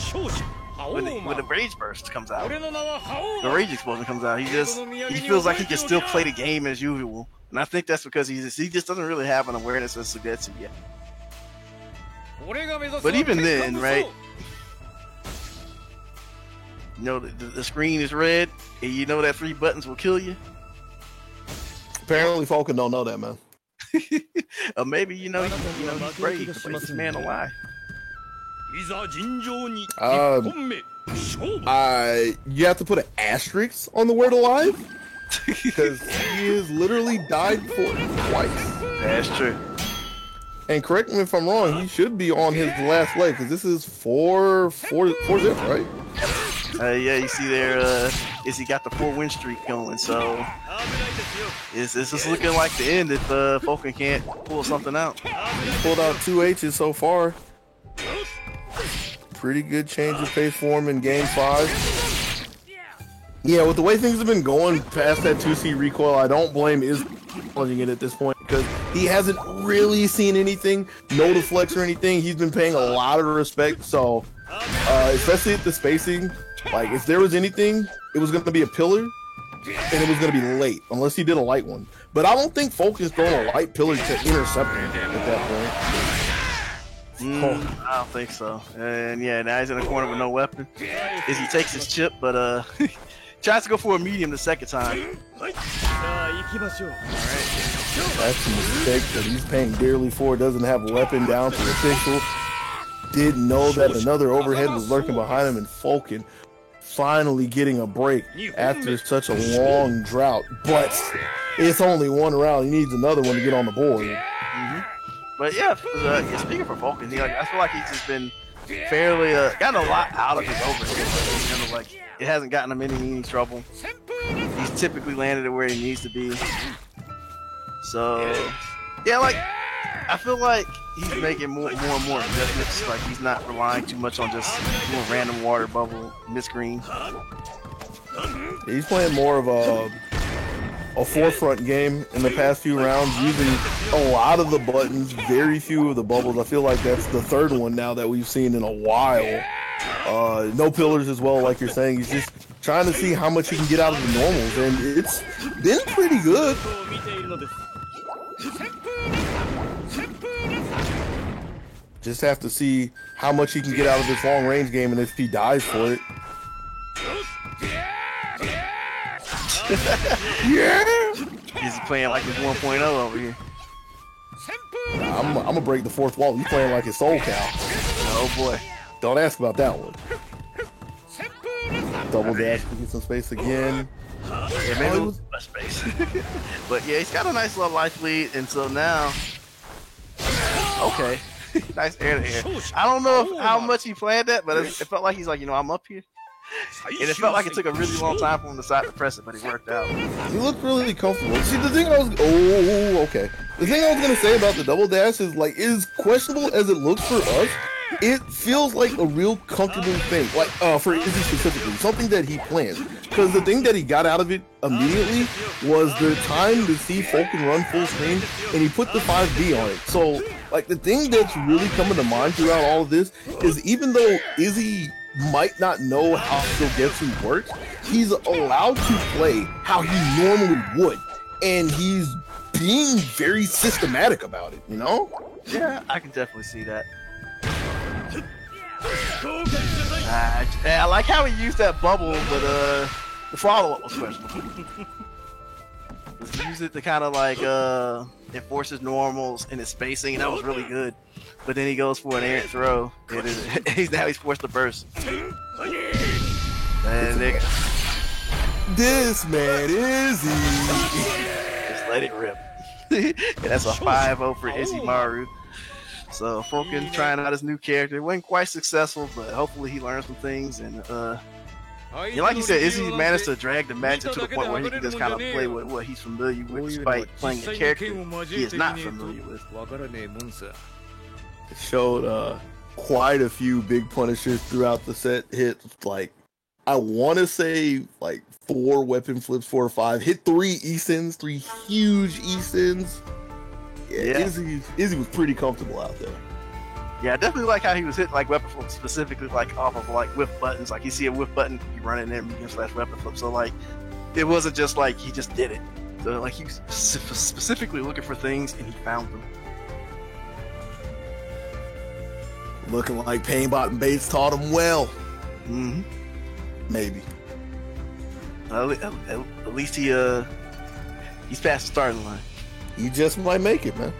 rage burst comes out, the rage explosion comes out. He feels like he can still play the game as usual, and I think that's because he just doesn't really have an awareness of Sugetsu yet. But even then, right? You know the screen is red, and you know that 3 buttons will kill you. Apparently, Falcon don't know that, man. Or maybe he's brave to play this man alive. You have to put an asterisk on the word alive because he has literally died for it twice. That's true. And correct me if I'm wrong, he should be on his last leg because this is 4-0, right? Yeah, you see there, Izzy got the 4-win streak going, so it's just looking like the end if Falcon can't pull something out. He's pulled out 2 H's so far. pretty good change of pace for him in Game 5. Yeah, with the way things have been going past that 2C recoil, I don't blame Izzy challenging it at this point because he hasn't really seen anything, no deflects or anything. He's been paying a lot of respect, so especially at the spacing, like if there was anything, it was going to be a pillar and it was going to be late, unless he did a light one. But I don't think Folk is throwing a light pillar to intercept him at that point. I don't think so. And yeah, now he's in the corner with no weapon. Izzy takes his chip, but tries to go for a medium the second time. Alright. That's a mistake that he's paying dearly for. Doesn't have a weapon down to the pixel. Didn't know that another overhead was lurking behind him, and Falcon finally getting a break after such a long drought. But it's only one round. He needs another one to get on the board. But yeah, speaking for Falcon, I feel like he's just been fairly gotten a lot out of his overhead. Kind of like it hasn't gotten him any trouble. He's typically landed it where he needs to be. So yeah, like I feel like he's making more and more adjustments. Like he's not relying too much on just doing random water bubble misgreen. He's playing more of a forefront game in the past few rounds, using a lot of the buttons, very few of the bubbles. I feel like that's the third one now that we've seen in a while. No pillars as well, like you're saying. He's just trying to see how much he can get out of the normals, and it's been pretty good. Just have to see how much he can get out of this long range game, and if he dies for it. Yeah! He's playing like his 1.0 over here. Nah, I'm gonna break the fourth wall. He's playing like his soul cow. Oh boy. Don't ask about that one. Double dash to get some space again. Yeah, maybe it was much space. But yeah, he's got a nice little life lead, and so now, okay, nice air to air. I don't know how much he planned that, but it felt like he's like, I'm up here. And it felt like it took a really long time for him to decide to press it, but he worked out. He looked really comfortable. See, the thing okay. The thing I was gonna say about the double dash is like, as questionable as it looks for us, it feels like a real comfortable thing. Like for Izzy specifically, something that he planned. Because the thing that he got out of it immediately was the time to see Falcon run full screen, and he put the 5B on it. So like the thing that's really coming to mind throughout all of this is, even though Izzy might not know how Shogetsu works, he's allowed to play how he normally would, and he's being very systematic about it, Yeah, I can definitely see that. I like how he used that bubble, but the follow-up was questionable. He used it to kind of like enforce his normals and his spacing, and that was really good. But then he goes for an errant throw, and he's forced to burst. And this man Izzy just let it rip. And that's a 5-0 for Izzy Maru. So Falcon trying out his new character, wasn't quite successful, but hopefully he learned some things. And like you said, Izzy managed to drag the match to the point where he can just kind of play with what he's familiar with, despite playing a character he is not familiar with. It showed quite a few big punishers throughout the set. Hit like, I want to say like 4 weapon flips, 4 or 5. Hit 3 E-Sins, 3 huge E-Sins. Yeah. Izzy was pretty comfortable out there. Yeah, I definitely like how he was hitting like weapon flips, specifically like off of like whiff buttons. Like you see a whiff button, you run in there, medium / weapon flip. So like, it wasn't just like he just did it. So like he was specifically looking for things and he found them. Looking like Painbot and Bates taught him well. Mm-hmm. Maybe. At least he's past the starting line. He just might make it, man.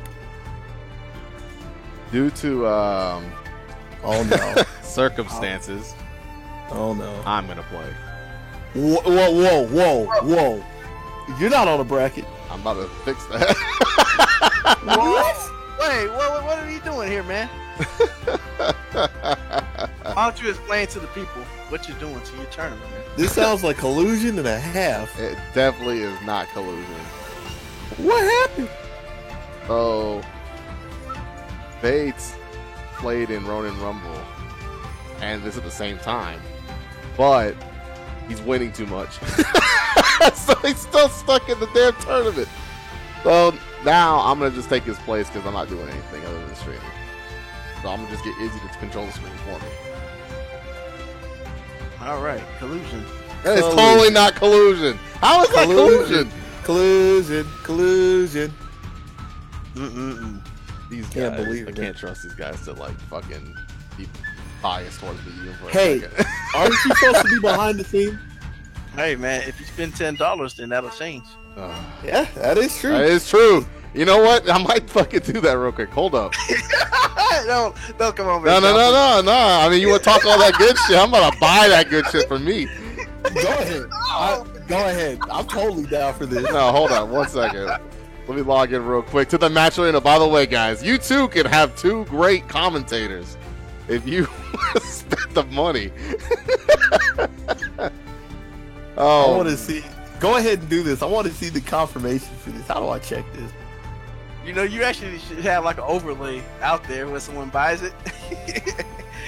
Due to oh no circumstances. Oh no. I'm gonna play. Whoa! You're not on a bracket. I'm about to fix that. What? Wait, what are you doing here, man? Why don't you explain to the people what you're doing to your tournament, man? This sounds like collusion and a half. It definitely is not collusion. What happened? So, Bates played in Ronin Rumble, and this at the same time, but he's winning too much. So he's still stuck in the damn tournament. So now I'm gonna just take his place because I'm not doing anything other than streaming. So I'm gonna just get Izzy to control the screen for me. All right, collusion. That is totally not collusion. How is that collusion? Collusion. These guys, Can't believe I it. can't trust these guys to like fucking be biased towards me. Even for a Hey, second. aren't you supposed to be behind the scene? Hey man, if you spend $10, then that'll change. Yeah, that is true. That is true. You know what? I might fucking do that real quick. Hold up. Don't come over. No. I mean, you want to talk all that good shit? I'm gonna buy that good shit for me. Go ahead. Go ahead. I'm totally down for this. No, hold on 1 second. Let me log in real quick to the match arena. By the way, guys, you too can have 2 great commentators if you spend the money. I Oh, want to see. Go ahead and do this. I want to see the confirmation for this. How do I check this? You know, you actually should have like an overlay out there when someone buys it.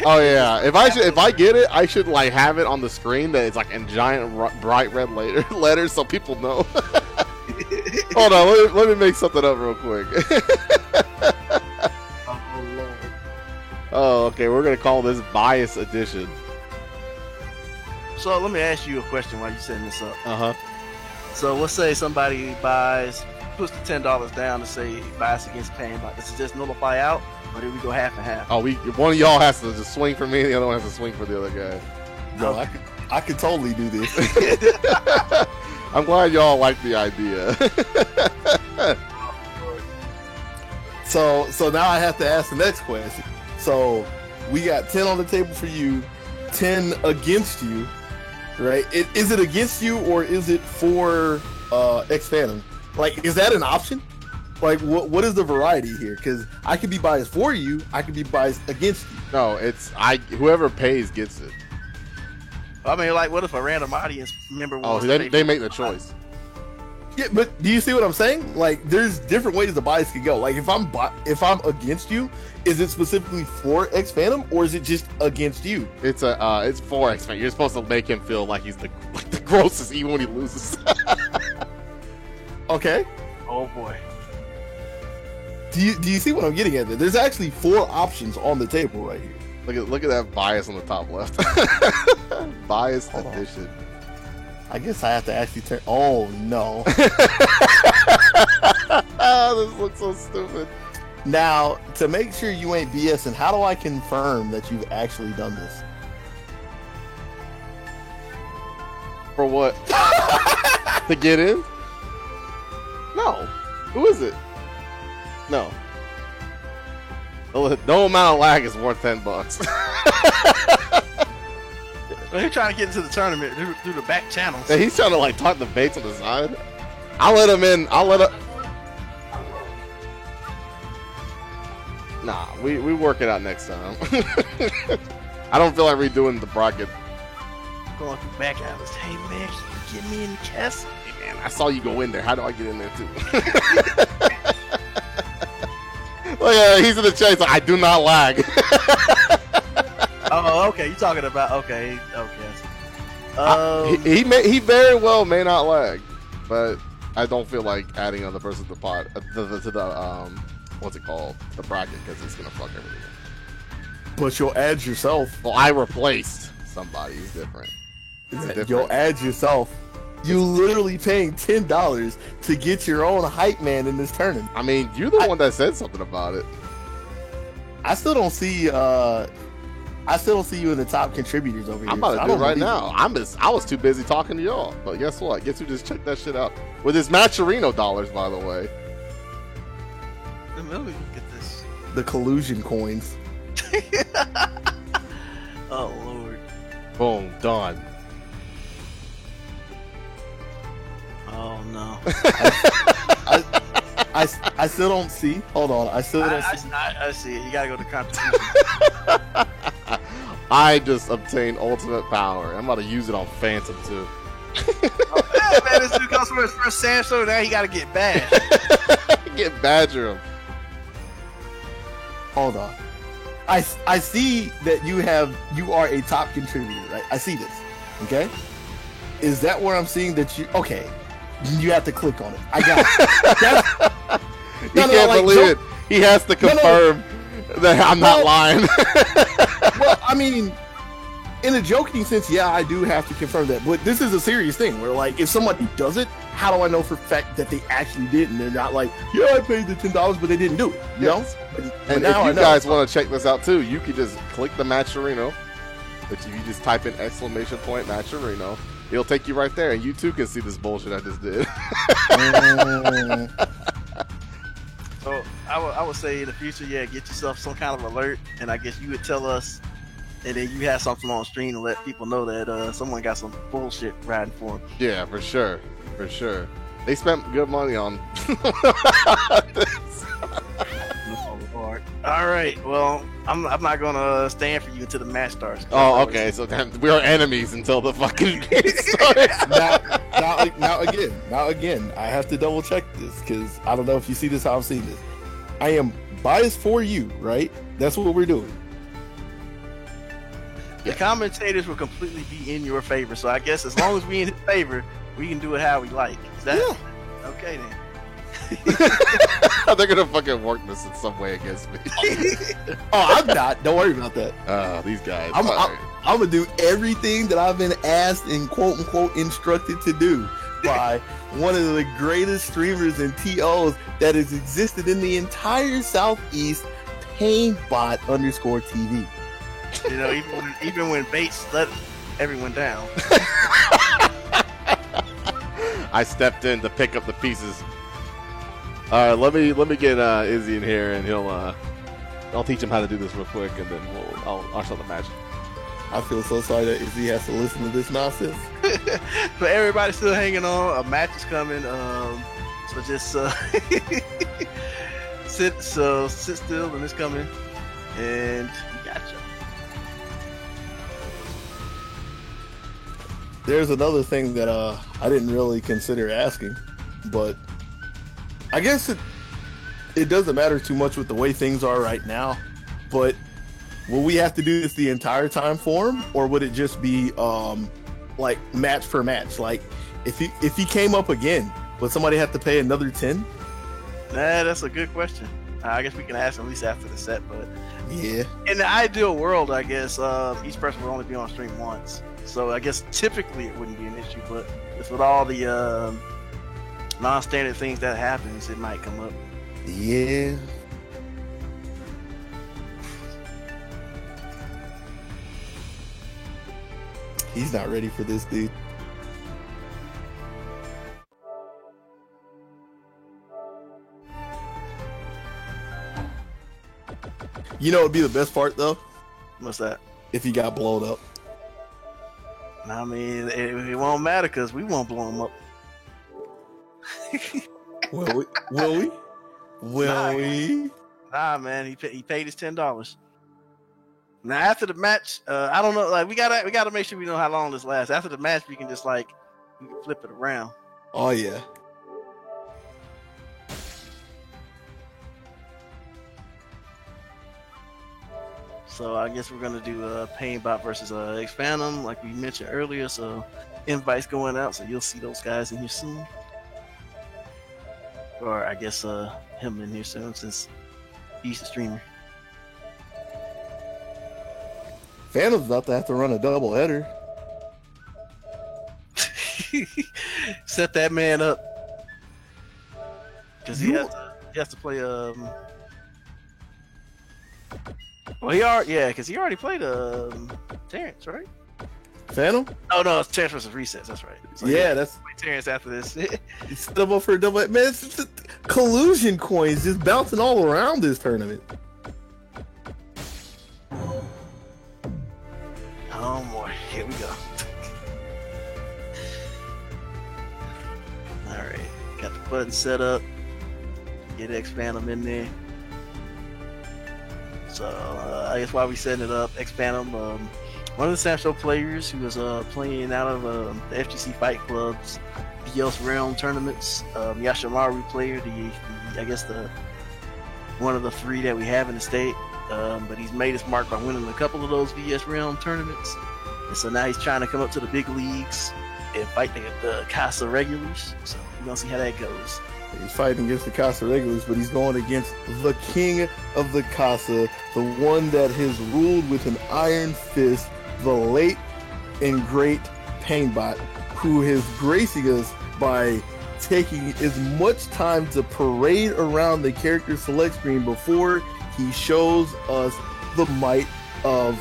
oh yeah. If I get it, I should like have it on the screen that it's like in giant bright red letters so people know. Hold on, let me make something up real quick. Oh Lord. Oh, okay. We're gonna call this bias edition. So let me ask you a question while you're setting this up. Uh huh. So let's say somebody puts the $10 down to say bias against pain. Like, does it just nullify out, or do we go half and half? Oh, one of y'all has to just swing for me, the other one has to swing for the other guy. No, I could totally do this. I'm glad y'all like the idea. So now I have to ask the next question. So we got 10 on the table for you, 10 against you, right? Is it against you or is it for X Phantom? Like, is that an option? Like, what is the variety here? Because I could be biased for you, I could be biased against you. No, whoever pays gets it. I mean, like, what if a random audience member Oh, wants to pay they for make the it? choice. Yeah, but do you see what I'm saying? Like, there's different ways the bias could go. Like, if I'm against you, is it specifically for X Phantom or is it just against you? It's for X Men. You're supposed to make him feel like he's the grossest even when he loses. Okay. Oh boy. Do you see what I'm getting at there? There's actually 4 options on the table right here. Look at that bias on the top left. Bias Hold on. edition. I guess I have to actually turn. Oh no! This looks so stupid. Now, to make sure you ain't BSing, how do I confirm that you've actually done this? For what? To get in? No. Who is it? No. No amount of lag is worth $10. Well, he's trying to get into the tournament through the back channels. Yeah, he's trying to like talk the baits on the side. I'll let him in. Nah, we work it out next time. I don't feel like redoing the bracket. Going through back alleys. Hey man, can you get me in the chest? Hey man, I saw you go in there. How do I get in there too? Look at he's in the chase. Like, I do not lag. Oh, okay. You talking about okay. He very well may not lag, but I don't feel like adding another person to the pot to the what's it called, the bracket, because it's gonna fuck everything up. But you'll add yourself. Well, I replaced somebody. It's different. It's different. You'll add yourself. You literally paying $10 to get your own hype man in this tournament. I mean, you're the one that said something about it. I still don't see. I still don't see you in the top contributors over here. I'm about so to I do it don't right believe now. I was too busy talking to y'all. But guess what? Guess who just checked that shit out with his Matcherino dollars, by the way. Let me look at this. you. The collusion coins. Oh Lord. Boom, done. Oh no. I still don't see. Hold on. I still don't see. I see it. You gotta go to contribution. I just obtained ultimate power. I'm about to use it on Phantom too. Oh, man, this dude comes from his first Sam show. Now he gotta get bad. Get Badger him. Hold on. I see that you are a top contributor, right? I see this. Okay, is that where I'm seeing that you? Okay, you have to click on it. I got it. He can't believe it. He has to confirm that I'm not lying. Well, I mean, in a joking sense, yeah, I do have to confirm that. But this is a serious thing where, like, if somebody does it, how do I know for a fact that they actually did and they're not like, yeah, I paid the $10, but they didn't do it? You know? And if you guys want to check this out too, you can just click the Matcherino. But if you just type in ! Matcherino, it'll take you right there, and you too can see this bullshit I just did. So I would say in the future, yeah, get yourself some kind of alert, and I guess you would tell us, and then you have something on stream to let people know that someone got some bullshit riding for them. Yeah, for sure. They spent good money on this. Oh, Lord. All right, well, I'm not gonna stand for you until the match starts. Oh, okay. So then we are enemies until the fucking game starts. Now again, I have to double check this because I don't know if you see this how I'm seeing this. I am biased for you, right? That's what we're doing. The commentators will completely be in your favor, so I guess as long as we in his favor, we can do it how we like. Is that okay then? They're gonna fucking work this in some way against me. Oh, I'm not. Don't worry about that. These guys. I'm gonna do everything that I've been asked and quote unquote instructed to do by one of the greatest streamers and TOs that has existed in the entire Southeast, PainBot_TV. You know, even when Bates let everyone down. I stepped in to pick up the pieces. All right, let me get Izzy in here, and I'll teach him how to do this real quick, and then I'll show the match. I feel so sorry that Izzy has to listen to this nonsense. But everybody's still hanging on. A match is coming. So just sit still, and it's coming. And we got you. There's another thing that I didn't really consider asking, but I guess it doesn't matter too much with the way things are right now. But will we have to do this the entire time for him, or would it just be like match per match? Like if he came up again, would somebody have to pay another 10? Nah, that's a good question. I guess we can ask him at least after the set, but yeah. In the ideal world, I guess each person would only be on stream once. So I guess typically it wouldn't be an issue, but with all the non-standard things that happens, it might come up. Yeah. He's not ready for this, dude. You know what would be the best part, though? What's that? If he got blown up. I mean, it won't matter because we won't blow him up. Will we? Nah, man, he paid his $10. Now after the match, I don't know. Like we gotta make sure we know how long this lasts. After the match, we can just we can flip it around. Oh yeah. So I guess we're gonna do PainBot versus X-Phantom, like we mentioned earlier. So invites going out, so you'll see those guys in here soon. Or I guess him in here soon since he's the streamer. Phantom's about to have to run a double header. Set that man up because he has to play. Well, because he already played Terrence, right? Phantom? Oh no, it's Terrence versus Resets. That's right. So yeah, that's Terrence after this. It's double for double. Man, it's just collusion coins just bouncing all around this tournament. Oh boy, here we go. All right, got the button set up. Get X-Phantom in there. So I guess while we setting it up, X-Phantom, one of the Sam Show players who was playing out of the FGC Fight Club's DL's Realm tournaments. Yashimaru player, I guess one of the three that we have in the state. but he's made his mark by winning a couple of those VS Realm tournaments. And so now he's trying to come up to the big leagues and fight the Casa regulars. So we're going to see how that goes. He's fighting against the Casa regulars, but he's going against the king of the Casa, the one that has ruled with an iron fist, the late and great Painbot, who has gracing us by taking as much time to parade around the character select screen before he shows us the might of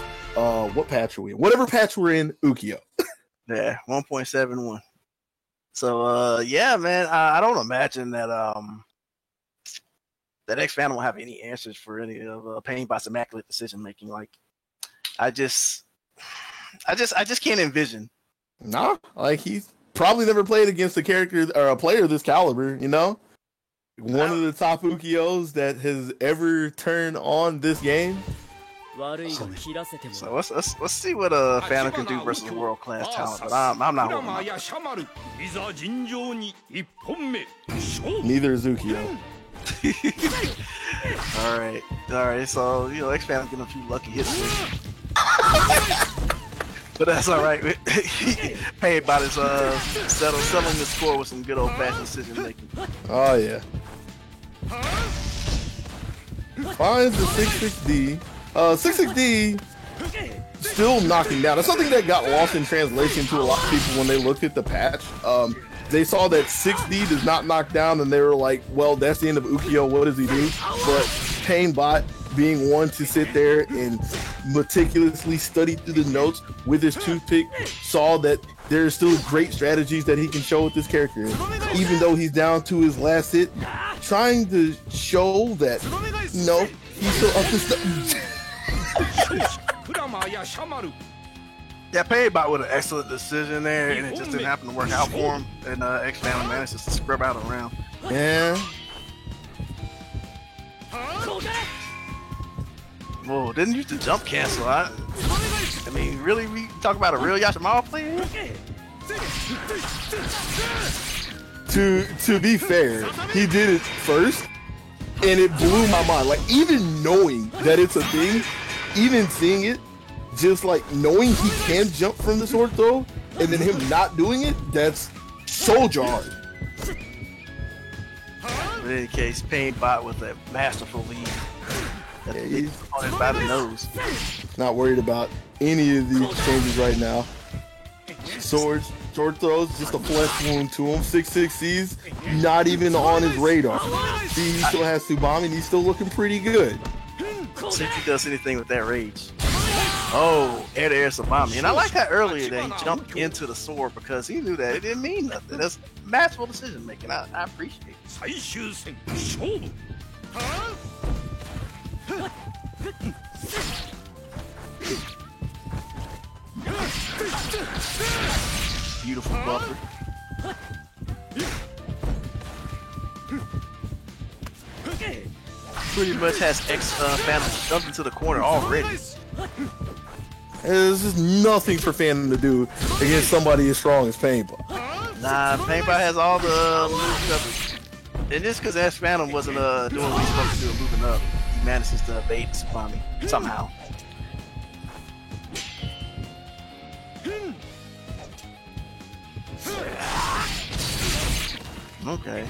what patch are we in? Whatever patch we're in, Ukyo. Yeah, 1.71. So yeah, man, I don't imagine that that X-Fan will have any answers for any of Painbot's immaculate decision making. Like, I just can't envision. Nah, like he's probably never played against a character or a player this caliber, you know? One of the top Ukios that has ever turned on this game. So let's see what Phantom can do versus a world class talent, but I'm not holding my Neither is Ukyo. all right. So X Phantom getting a few lucky hits, but that's all right. Painbot is settling the score with some good old fashioned decision making. Oh yeah. Finds the 66D. 66D still knocking down. That's something that got lost in translation to a lot of people when they looked at the patch. They saw that 6D does not knock down, and they were like, well, that's the end of Ukyo. What does he do? But Painbot, being one to sit there and meticulously study through the notes with his toothpick, saw that there are still great strategies that he can show with this character. Even though he's down to his last hit, trying to show that, no, he's still up to stuff. Yeah, Painbot with an excellent decision there, and it just didn't happen to work out for him. And X-Fan manages to scrub out a round. Yeah. Whoa, didn't use the jump cancel. I mean, really, we talk about a real Yashimawa player? To be fair, he did it first, and it blew my mind. Like, even knowing that it's a thing, even seeing it, just like knowing he can jump from the sword throw, and then him not doing it, that's so jarring. In any case, Painbot with a masterful lead. Yeah, he's on his by the nose. Not worried about any of these changes right now. Sword throws, just a flesh wound to him. 666's not even on his radar. See, he still has Tsubame, and he's still looking pretty good. See if he does anything with that rage. Oh, air Tsubame. And I like that earlier that he jumped into the sword because he knew that it didn't mean nothing. That's masterful decision making. I appreciate it. Beautiful buffer. Pretty much has Phantom jumped into the corner already. There's just nothing for Phantom to do against somebody as strong as Painbot. Nah, Painbot has all the moves covered. And just because S Phantom wasn't doing what he's supposed to do, moving up, he manages to evade Tsubame somehow. Okay.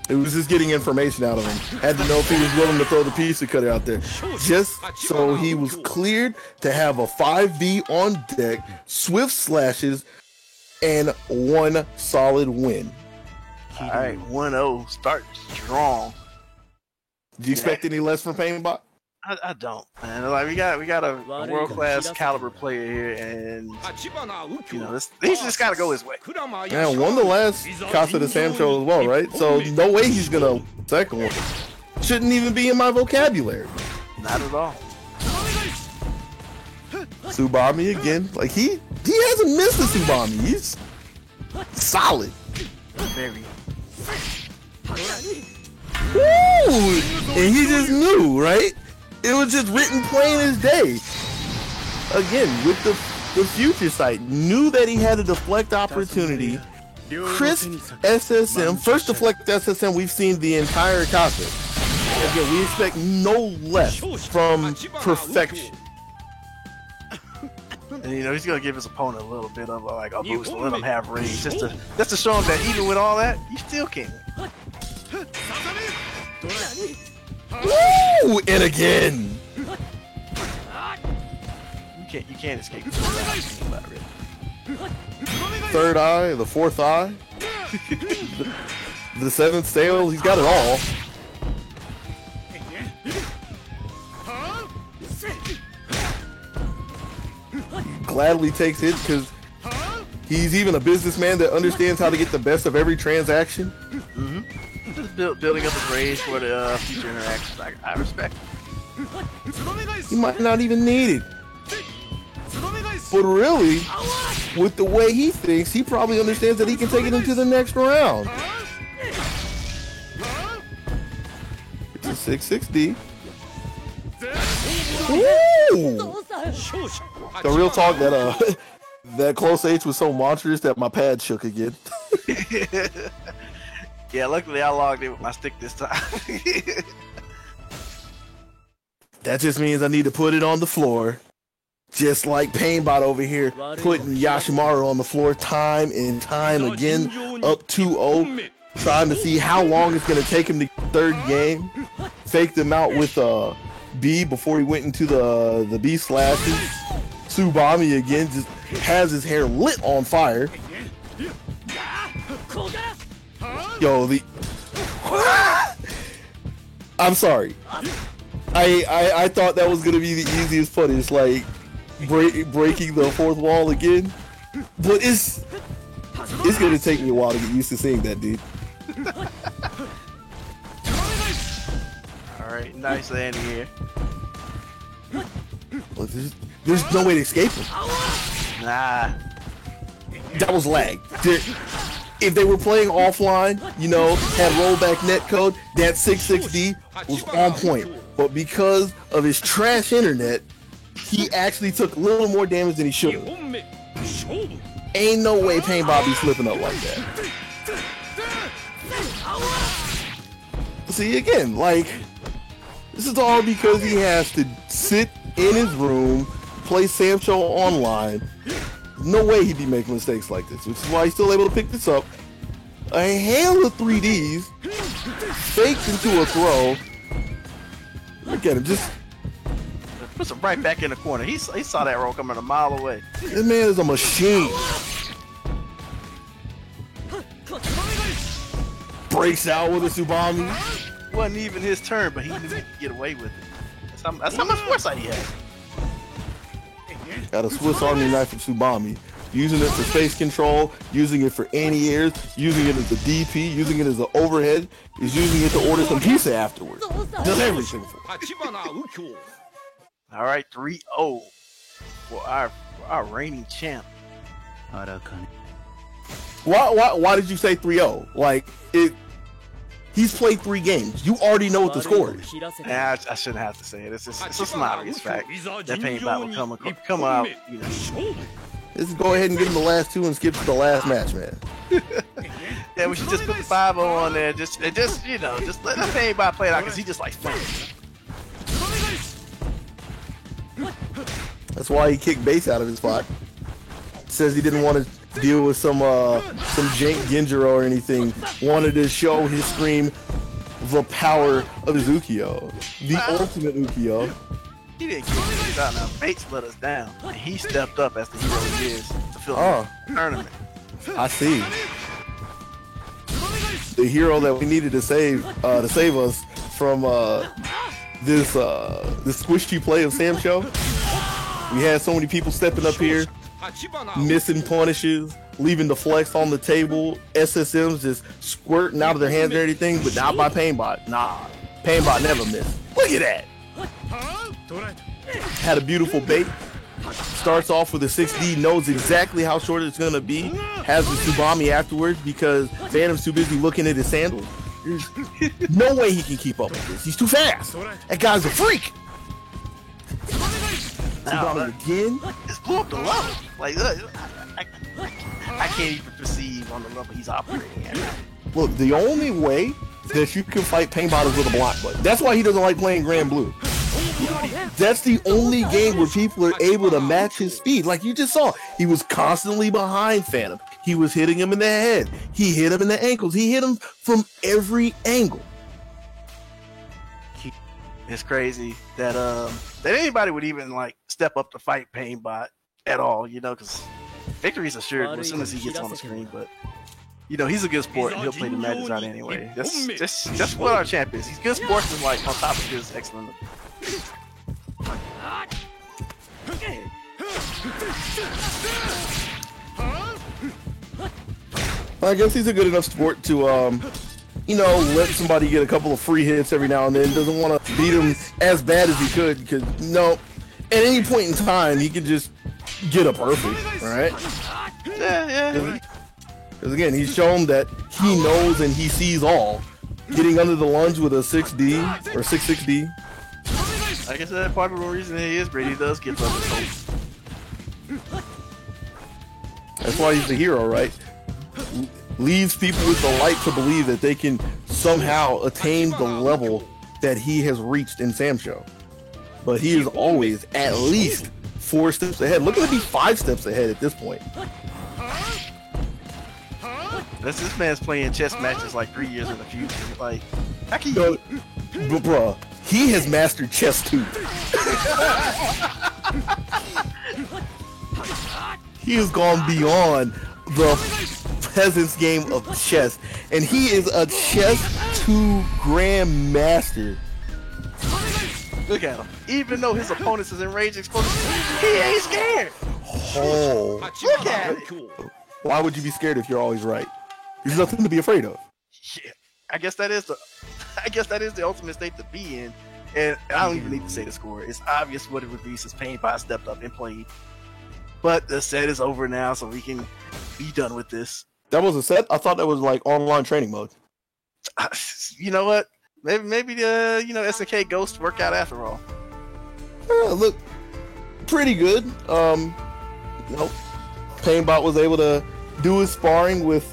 It was just getting information out of him. Had to know if he was willing to throw the pizza cutter out there. Just so he was cleared to have a 5B on deck, swift slashes, and one solid win. All right, 1-0. Start strong. Do you expect any less from Painbot? I don't, man. Like we got a world-class caliber player here, and he's just got to go his way. Man, won the last Casa de Sam show as well, right? So no way he's gonna second one. Shouldn't even be in my vocabulary. Not at all. Tsubame again. Like he hasn't missed a Tsubame. He's solid. Very. Woo! And he just knew, right? It was just written plain as day. Again, with the future sight, knew that he had a deflect opportunity. Crisp SSM, first deflect SSM we've seen the entire Casa. Again, we expect no less from perfection. And you know he's gonna give his opponent a little bit of like a boost to let him have range, just to show him that even with all that, you still can't win. Woo! And again. You can't escape. Third eye, the fourth eye, the seventh sail. He's got it all. Gladly takes it because he's even a businessman that understands how to get the best of every transaction. Just building up his rage for the future interactions. I respect. He might not even need it. But really, with the way he thinks, he probably understands that he can take it into the next round. It's a 660. Ooh! The real talk that that close H was so monstrous that my pad shook again. Yeah, luckily I logged in with my stick this time. That just means I need to put it on the floor. Just like Painbot over here, putting Yashimaru on the floor time and time again, up 2-0, trying to see how long it's going to take him to third game. Faked him out with B before he went into the B slashes. Tsubami again just has his hair lit on fire. Yo, I'm sorry. I thought that was gonna be the easiest punish, like breaking the fourth wall again. But it's gonna take me a while to get used to seeing that, dude. All right, nice landing here. Look, there's no way to escape him. Nah. That was lag. If they were playing offline, you know, had rollback netcode, that 660 was on point. But because of his trash internet, he actually took a little more damage than he should have. Ain't no way Painbot be slipping up like that. See, again, like, this is all because he has to sit in his room, play Samsho online. No way he'd be making mistakes like this, which is why he's still able to pick this up. A hail of 3Ds, faked into a throw. Look at him, just puts him right back in the corner. He saw that roll coming a mile away. This man is a machine. Breaks out with a Tsubami. Wasn't even his turn, but he didn't get away with it. That's how much foresight he has. Got a Swiss Army knife of Tsubami. Using it for space control, using it for anti-airs, using it as a DP, using it as an overhead, is using it to order some pizza afterwards. Does everything for it. All right, 3-0 for our reigning champ. Why did you say 3-0? Like, he's played 3 games. You already know what the score is. Nah, I shouldn't have to say it. It's just an obvious fact that Painbot will come out, you know. Let's go ahead and give him the last 2 and skip to the last match, man. Yeah, we should just put the 5-0 on there. Just you know, just let Painbot play it out because he just likes playing. That's why he kicked base out of his spot. Says he didn't want to deal with some jank Genjiro or anything. Wanted to show his stream the power of his Ukiyo. The ultimate Ukiyo. He didn't kick us out now. Bates let us down. And he stepped up as the hero he is to fill the tournament. I see. The hero that we needed to save us from this squishy play of Samsho. We had so many people stepping up here, missing punishes, leaving the flex on the table, SSMs just squirting out of their hands and everything, but not by Painbot. Nah, Painbot never missed. Look at that. Had a beautiful bait. Starts off with a 6D, knows exactly how short it's gonna be. Has the Tsubami afterwards because Phantom's too busy looking at his sandals. There's no way he can keep up with this. He's too fast. That guy's a freak. Tsubami again. Just blew up the level. Like, look, I can't even perceive on the level he's operating at. Look, the only way that you can fight Painbot is with a block button. That's why he doesn't like playing Grand Blue. That's the only game where people are able to match his speed. Like you just saw, he was constantly behind Phantom. He was hitting him in the head. He hit him in the ankles. He hit him from every angle. It's crazy that that anybody would even like step up to fight Painbot at all, you know, because victory's assured as soon as he gets on the screen. But you know, he's a good sport and he'll play the matches out anyway. That's what our champ is. He's good sports and like on top of his excellent. I guess he's a good enough sport to you know, let somebody get a couple of free hits every now and then. Doesn't want to beat him as bad as he could, because no, at any point in time he could just get a perfect, right? Yeah. Because again, he's shown that he knows and he sees all. Getting under the lunge with a 6D or 6-6D. Like I said, part of the reason he is Brady does give up his hopes. That's why he's the hero, right? Leaves people with the light to believe that they can somehow attain the level that he has reached in Sam Show. But he is always at least 4 steps ahead. Look at him be 5 steps ahead at this point. This man's playing chess matches like 3 years in the future. Like, how can you? But bruh, he has mastered chess too. He has gone beyond the peasant's game of chess, and he is a chess 2 grandmaster. Look at him. Even though his opponents is enraged explosive, he ain't scared. Oh, look at it. Why would you be scared if you're always right? There's nothing to be afraid of. Yeah, I guess that is the ultimate state to be in, and I don't even need to say the score. It's obvious what it would be since Painbot stepped up and played. But the set is over now, so we can be done with this. That was a set? I thought that was like online training mode. You know what? Maybe the SNK Ghost worked out after all. Look, pretty good. Painbot was able to do his sparring with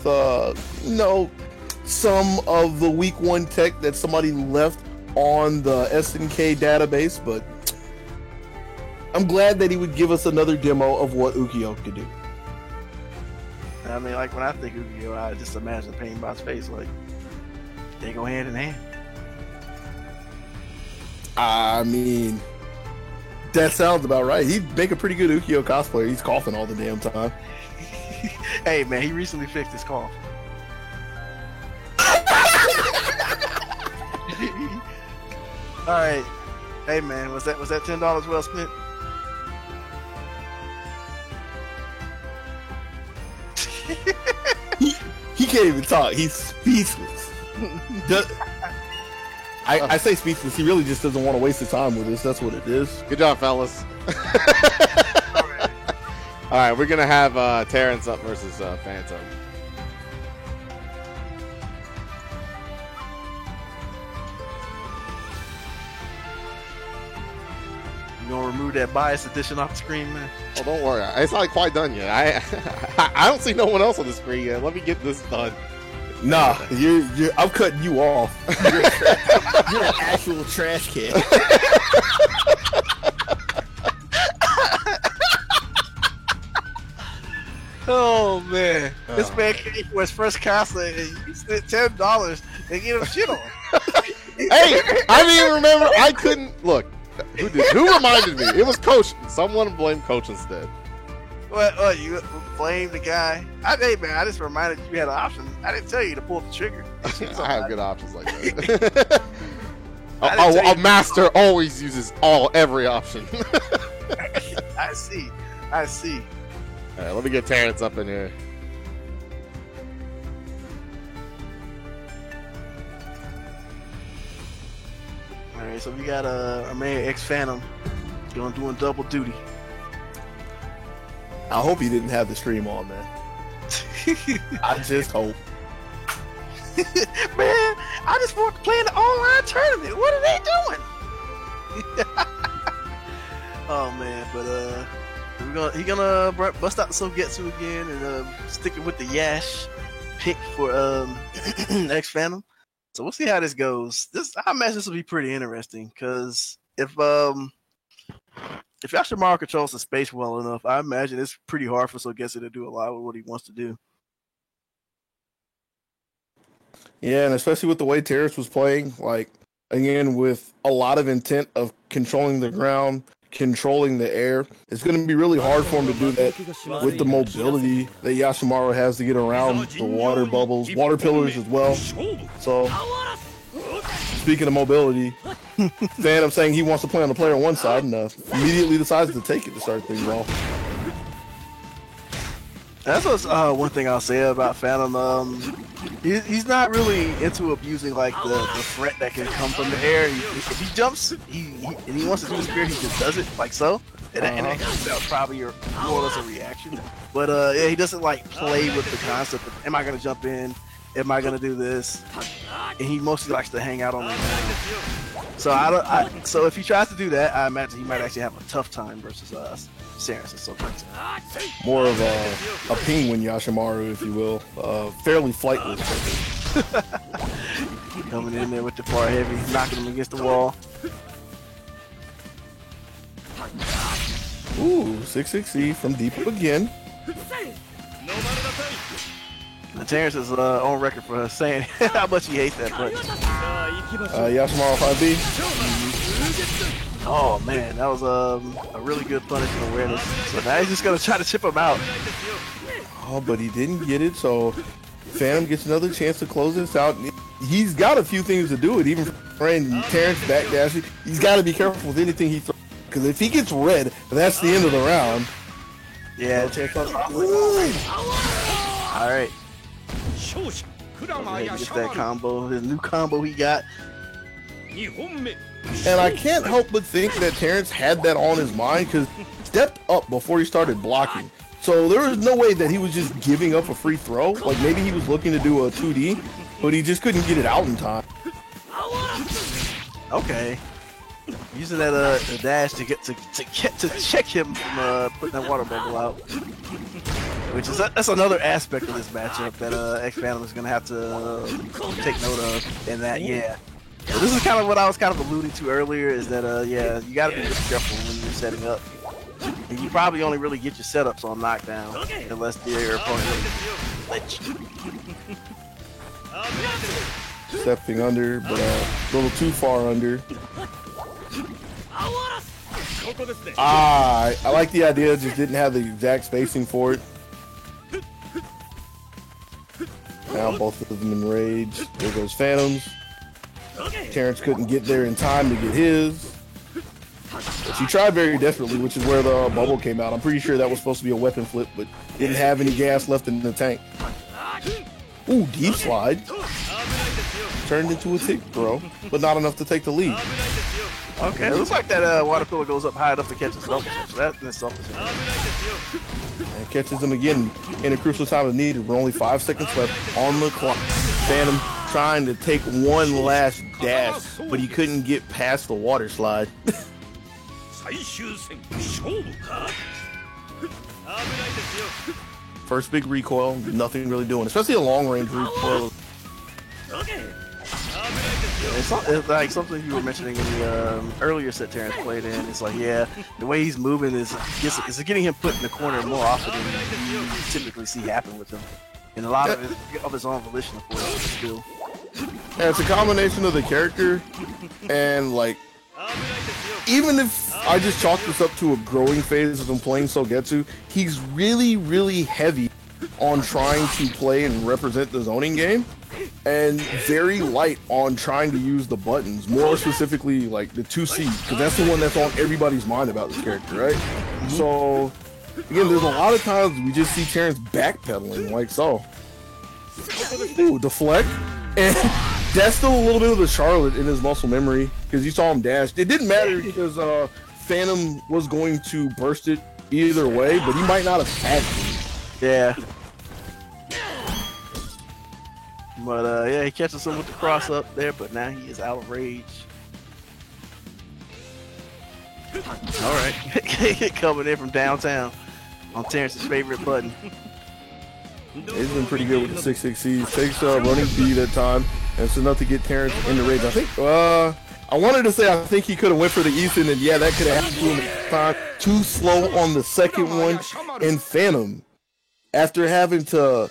some of the week 1 tech that somebody left on the SNK database, but I'm glad that he would give us another demo of what Ukyo could do. I mean, like when I think Ukyo, I just imagine Painbot's face. Like they go hand in hand. I mean, that sounds about right. He'd make a pretty good Ukyo cosplayer. He's coughing all the damn time. Hey man, he recently fixed his cough. All right. Hey man, was that $10 well spent? He can't even talk. He's speechless. I say speechless. He really just doesn't want to waste his time with us. That's what it is. Good job, fellas. All right, we're gonna have Terrence up versus Phantom. You gonna remove that bias edition off the screen, man? Oh, don't worry. It's not quite done yet. I don't see no one else on the screen yet. Let me get this done. Nah, I'm cutting you off. You're an actual trash can. Oh man, this man came for his first cosplay and you spent $10 and get him shit on. Hey, I didn't even remember. I couldn't look. Who reminded me? It was Coach. Someone blame Coach instead. What? You blame the guy? Hey man, I just reminded you had an option. I didn't tell you to pull the trigger. I have good options like that. A master always uses every option. I see. All right, let me get Terrence up in here. All right, so we got our man X Phantom doing double duty. I hope he didn't have the stream on, man. I just hope. Man, I just want to play in the online tournament. What are they doing? Oh man, but he gonna bust out the Sogetsu again and stick it with the Yash. pick for X Phantom. So we'll see how this goes. I imagine this will be pretty interesting because if Yashimaru controls the space well enough, I imagine it's pretty hard for Sogetsu to do a lot with what he wants to do. Yeah, and especially with the way Terrace was playing, like, again, with a lot of intent of controlling the ground, controlling the air, it's going to be really hard for him to do that with the mobility that Yashimaru has to get around the water bubbles, water pillars as well. So, speaking of mobility, Phantom saying he wants to play on the player on one side and immediately decides to take it to start things off. That's what's one thing I'll say about Phantom. He's not really into abusing like the threat that can come from the air. If he jumps, and he wants to do the spear, he just does it like so. And that was probably more or less a reaction. But yeah, he doesn't like play with the concept of, am I gonna jump in? Am I gonna do this? And he mostly likes to hang out on the ground. So so if he tries to do that, I imagine he might actually have a tough time versus Samus and Sogetsu. More of a penguin Yashimaru, if you will. Fairly flightless. Coming in there with the far heavy, knocking him against the wall. Ooh, 660 from deep again. Terrence is on record for saying how much he hates that punch. Yashimaru 5B. Oh man, that was a really good punishment awareness. So now he's just gonna try to chip him out. Oh, but he didn't get it, so Phantom gets another chance to close this out. He's got a few things to do it, even for Terrence backdashing. He's got to be careful with anything he throws, because if he gets red, that's the end of the round. Yeah, all right. Get that combo, his new combo he got. And I can't help but think that Terrence had that on his mind, because he stepped up before he started blocking. So there was no way that he was just giving up a free throw. Like maybe he was looking to do a 2D, but he just couldn't get it out in time. Okay. Using that dash to check him from putting that water bubble out. Which is that's another aspect of this matchup that X Phantom is gonna have to take note of. And that So this is kind of what I was kind of alluding to earlier, is that yeah, you gotta be really careful when you're setting up. And you probably only really get your setups on knockdown unless your opponent let you. Stepping under, but a little too far under. I like the idea, just didn't have the exact spacing for it. Now both of them in rage. There goes Phantoms. Terrence couldn't get there in time to get his. She tried very desperately, which is where the bubble came out. I'm pretty sure that was supposed to be a weapon flip, but didn't have any gas left in the tank. Ooh, deep slide. Turned into a tick throw, but not enough to take the lead. Okay, it looks like that water pillar goes up high enough to catch his selfish. So that in itself is and catches him again in a crucial time of need. We're only 5 seconds left on the clock. Phantom trying to take one last dash, but he couldn't get past the water slide. First big recoil, nothing really doing, especially a long range recoil. It's like something you were mentioning in the earlier set Terrence played in. It's like, yeah, the way he's moving is getting him put in the corner more often than you typically see happen with him. And a lot of his own volition, of course, still. Yeah, it's a combination of the character and, like, even if I just chalk this up to a growing phase of him playing Sogetsu, he's really, really heavy on trying to play and represent the zoning game, and very light on trying to use the buttons, more specifically like the 2C, because that's the one that's on everybody's mind about this character, right? So, again, there's a lot of times we just see Terrence backpedaling, like so. Ooh, deflect. And that's still a little bit of the Charlotte in his muscle memory, because you saw him dash. It didn't matter because Phantom was going to burst it either way, but he might not have had to. Yeah. But yeah, he catches him with the cross up there, but now he is out of rage. Alright. Coming in from downtown on Terrence's favorite button. He's been pretty good with the 666. Takes running speed at time, and it's enough to get Terrence in the range. I think, I wanted to say I think he could have went for the Easton, and yeah, that could have happened to him at the time. Too slow on the second one, and Phantom, after having to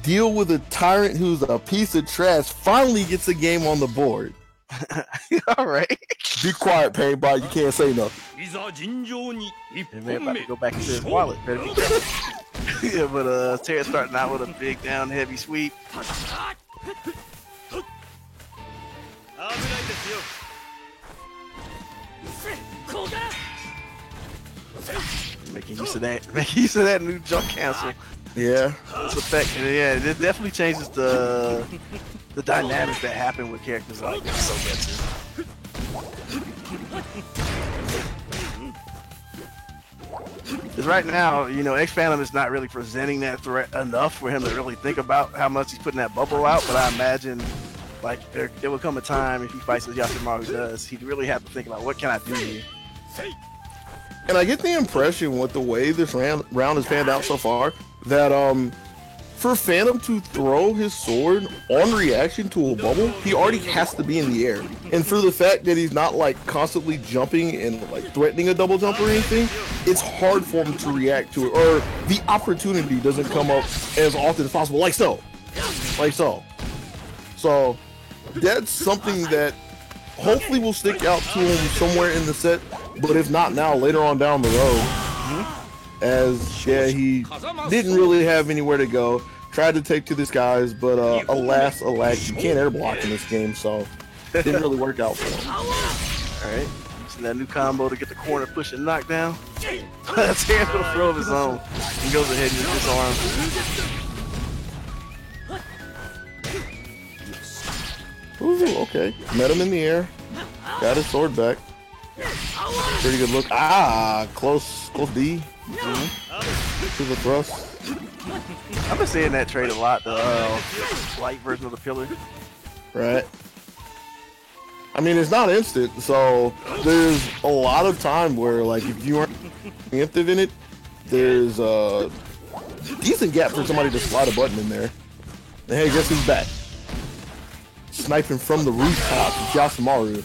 deal with a tyrant who's a piece of trash, finally gets a game on the board. All right. Be quiet, Paintbot. You can't say nothing. And man about to go back into his wallet. Better be careful. Yeah, but Terrence starting out with a big down heavy sweep. Making use of that. Making use of that new jump cancel. Yeah. It's effect. Yeah, it definitely changes the dynamics that happen with characters like Sogetsu. Because right now, you know, X Phantom is not really presenting that threat enough for him to really think about how much he's putting that bubble out. But I imagine, like, there will come a time if he fights as Yashimaru does, he'd really have to think about what can I do here. And I get the impression with the way this round has panned out so far that for Phantom to throw his sword on reaction to a bubble, he already has to be in the air. And for the fact that he's not like constantly jumping and like threatening a double jump or anything, it's hard for him to react to it, or the opportunity doesn't come up as often as possible, like so. So that's something that hopefully will stick out to him somewhere in the set, but if not now, later on down the road. As, yeah, he didn't really have anywhere to go. Tried to take to the skies, but alas, you can't air block in this game, so it didn't really work out for him. Alright, using that new combo to get the corner push and knockdown. Terrence with a throw of his own. He goes ahead and disarms. Ooh, okay. Met him in the air. Got his sword back. Pretty good look. Ah, close D. To the thrust. I've been seeing that trade a lot, the light version of the pillar. Right. I mean, it's not instant, so there's a lot of time where, like, if you aren't preemptive in it, there's a decent gap for somebody to slide a button in there. And hey, guess who's back? Sniping from the rooftop, Yashimaru.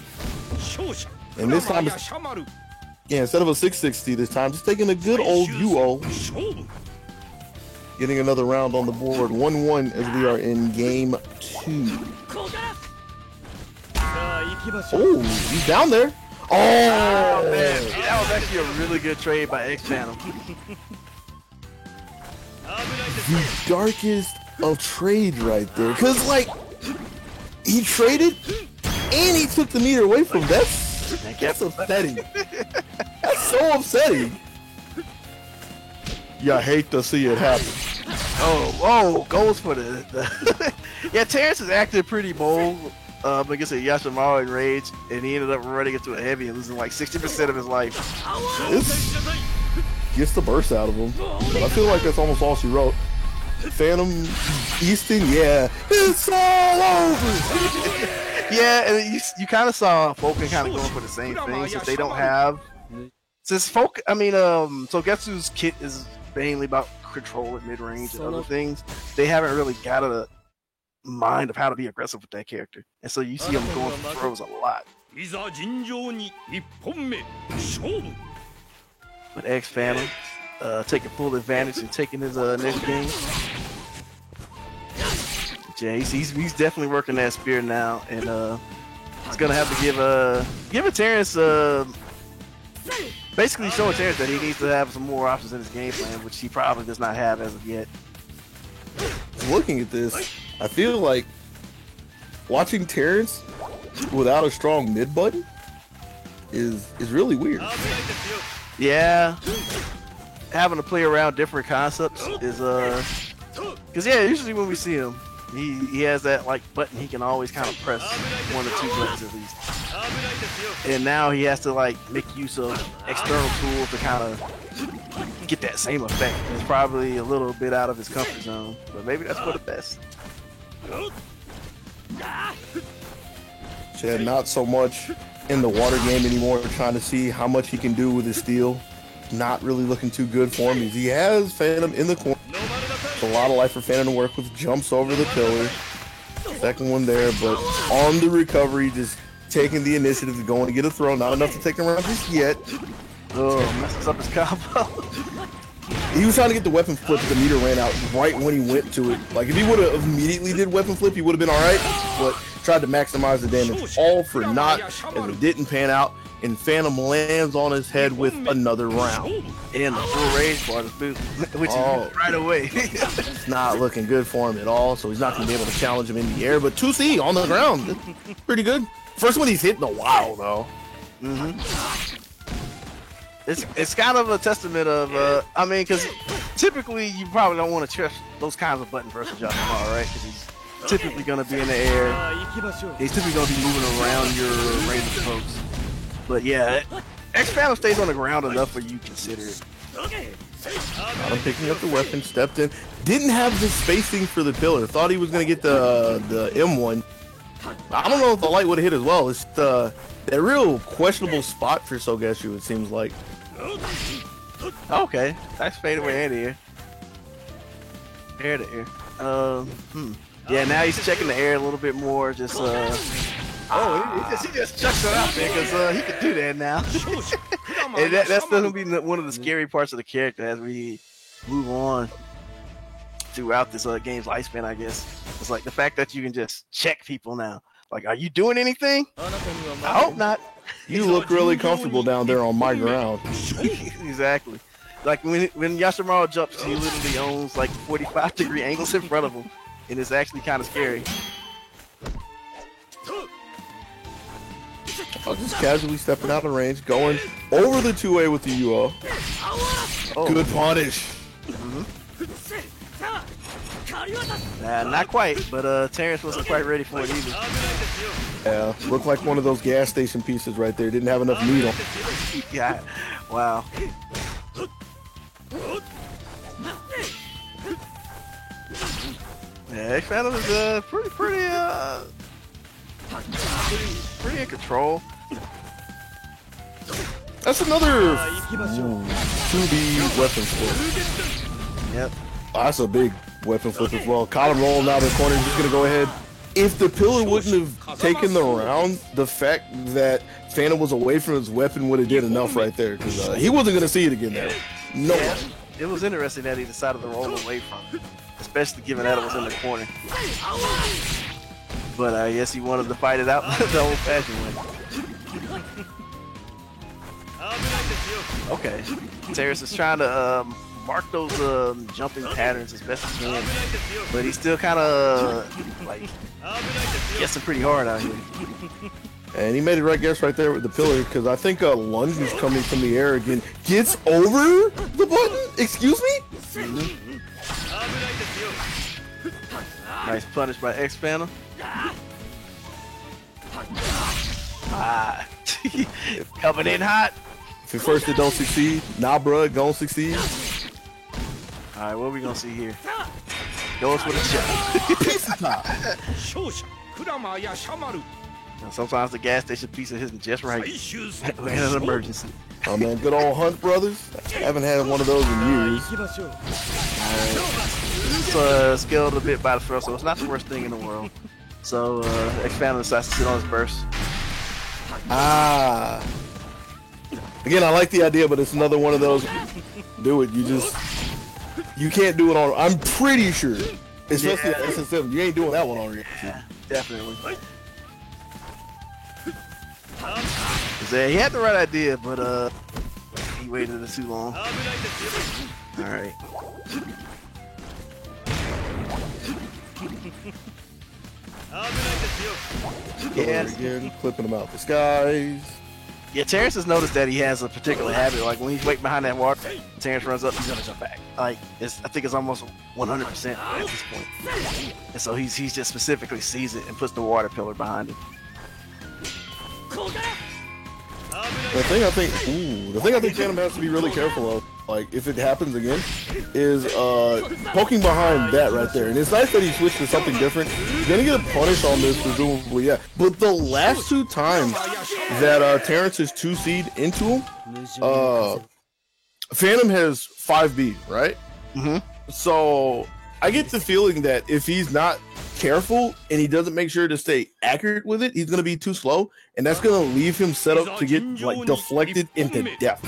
And this time it's, yeah, instead of a 660 this time, just taking a good old UO. Getting another round on the board, 1-1 as we are in game 2. Oh, he's down there. Oh, man, that was actually a really good trade by X Phantom. The darkest of trade right there, because like he traded and he took the meter away from him. That's upsetting. That's so upsetting. Yeah, I hate to see it happen. Oh, goes for the yeah, Terrence is acting pretty bold against a Yashimaru in Rage, and he ended up running into a heavy and losing like 60% of his life. This gets the burst out of him, but I feel like that's almost all she wrote. Phantom Easton, yeah, it's all over. Yeah, and you kind of saw Falcon kind of going for the same thing, since they don't have. Since Falcon, I mean, Sogetsu's kit is mainly about control at mid range and other things. They haven't really got a mind of how to be aggressive with that character, and so you see them going for throws a lot. But X Phantom taking full advantage and taking his next game. Yeah, he's definitely working that spear now, and he's gonna have to give a Terrence basically showing Terrence that he needs to have some more options in his game plan, which he probably does not have as of yet. Looking at this, I feel like watching Terrence without a strong mid button is really weird. Yeah, having to play around different concepts is because yeah, usually when we see him, he has that like button he can always kind of press one or two buttons at least, and now he has to like make use of external tools to kind of get that same effect. It's probably a little bit out of his comfort zone, but maybe that's for the best. Chad, not so much in the water game anymore, trying to see how much he can do with his steel. Not really looking too good for him. He has Phantom in the corner. It's a lot of life for Phantom to work with. Jumps over the pillar. Second one there, but on the recovery, just taking the initiative to go and get a throw. Not enough to take him around just yet. Oh, messes up his combo. He was trying to get the weapon flip, but the meter ran out right when he went to it. Like, if he would have immediately did weapon flip, he would have been all right, but tried to maximize the damage. All for naught, and it didn't pan out, and Phantom lands on his head with another round. And the full rage bar to boot, which is right away. It's not looking good for him at all, so he's not going to be able to challenge him in the air, but 2C on the ground. Pretty good. First one he's hit in a while, though. It's kind of a testament of, I mean, because typically you probably don't want to trust those kinds of button versus Yashimaro, right? Because he's typically going to be in the air. He's typically going to be moving around your range of folks. But yeah, X-Phantom stays on the ground enough for you to consider it. Got him picking up the weapon, stepped in. Didn't have the spacing for the pillar. Thought he was going to get the M1. I don't know if the light would have hit as well. It's that real questionable spot for Sogetsu, it seems like. Okay, that's fade away in here. Air to air. Yeah, now he's checking the air a little bit more. Just he just chucks it out there because he can do that now. And that's still gonna be one of the scary parts of the character as we move on throughout this game's lifespan. I guess it's like the fact that you can just check people now. Like, are you doing anything? I hope not. You look really comfortable down there on my ground. Exactly. Like when Yashimaro jumps, he literally owns like 45-degree angles in front of him, and it's actually kind of scary. Just casually stepping out of range, going over the 2A with the UO. Oh. Good punish. Not quite, but Terrence wasn't quite ready for it either. Yeah, looked like one of those gas station pieces right there. Didn't have enough meat on. Yeah, wow. Yeah, X-Phantom is pretty in control. That's another 2B weapon flip. Yep. Oh, that's a big weapon flip as well. Caught him rolling out of the corner. He's just gonna go ahead. If the pillar wouldn't have taken the round, the fact that Phantom was away from his weapon would have did enough right there, because he wasn't gonna see it again there. No. Yeah, it was interesting that he decided to roll away from it, especially given that it was in the corner. But I guess he wanted to fight it out the old-fashioned way. Okay, Terrace is trying to mark those jumping patterns as best he can, but he's still kind of like guessing pretty hard out here. And he made the right guess right there with the pillar, because I think lunge is coming from the air again. Gets over the button? Excuse me? Nice punish by X-Phantom. Coming in hot. If at first it don't succeed, nah bruh, don't succeed. Alright, what are we gonna see here? Goes for the shot. Pizza top. Sometimes the gas station pizza isn't just right. In an emergency. Oh man, good old Hunt Brothers. Haven't had one of those in years. It's scaled a bit by the throw, so it's not the worst thing in the world. So X-Phantom decides to sit on his burst. Again, I like the idea, but it's another one of those. Do it. You can't do it on. I'm pretty sure, especially at SS7, you ain't doing that one already. Yeah, definitely. He had the right idea, but he waited too long. All right. Yeah, again, clipping him out the skies. Yeah, Terrence has noticed that he has a particular habit. Like when he's waiting behind that water, Terrence runs up, he's gonna jump back. Like I think it's almost 100% at this point. And so he's just specifically sees it and puts the water pillar behind him. The thing I think Phantom has to be really careful of, like if it happens again, is poking behind that right there. And it's nice that he switched to something different. He's gonna get a punish on this, presumably, yeah. But the last two times that Terrence has 2C'd into him, Phantom has 5B, right? Mm-hmm. So I get the feeling that if he's not careful and he doesn't make sure to stay accurate with it, he's going to be too slow, and that's going to leave him set up to get like deflected into death.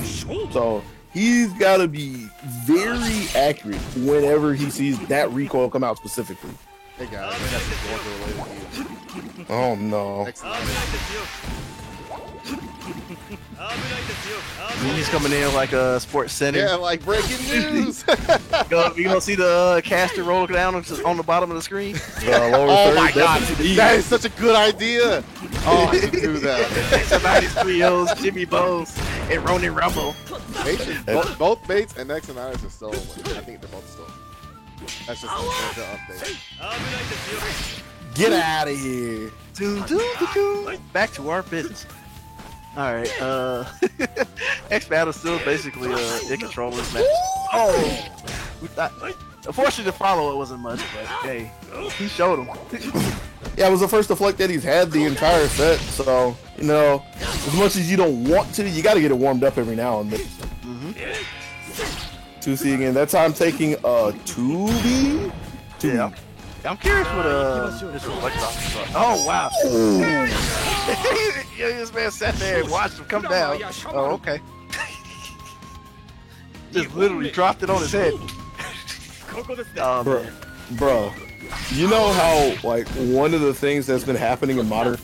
So he's got to be very accurate whenever he sees that recoil come out specifically. Hey guys, I got some Georgia related news. Oh no. Next He's coming in like a sports center. yeah, like breaking news. You gonna see the caster roll down on the bottom of the screen? Oh my god, that is such a good idea. Oh, I can do that. Somebody's trios, Jimmy Bowes, and Ronin Rumble. Both Bates and X and Iris are still. I think they're both still. That's just an update. Get out of here. Back to our business. All right. X Battle still basically a controller's match. Oh, unfortunately, the follow it wasn't much, but hey, he showed him. Yeah, it was the first deflect that he's had the entire set. So you know, as much as you don't want to, you got to get it warmed up every now and then. 2C again. That time taking a 2B. Yeah. I'm curious what this reflects off of. Oh wow! Yeah, this man sat there and watched him come down. Oh okay. Just literally dropped it on his head. Bro, you know how like one of the things that's been happening in modern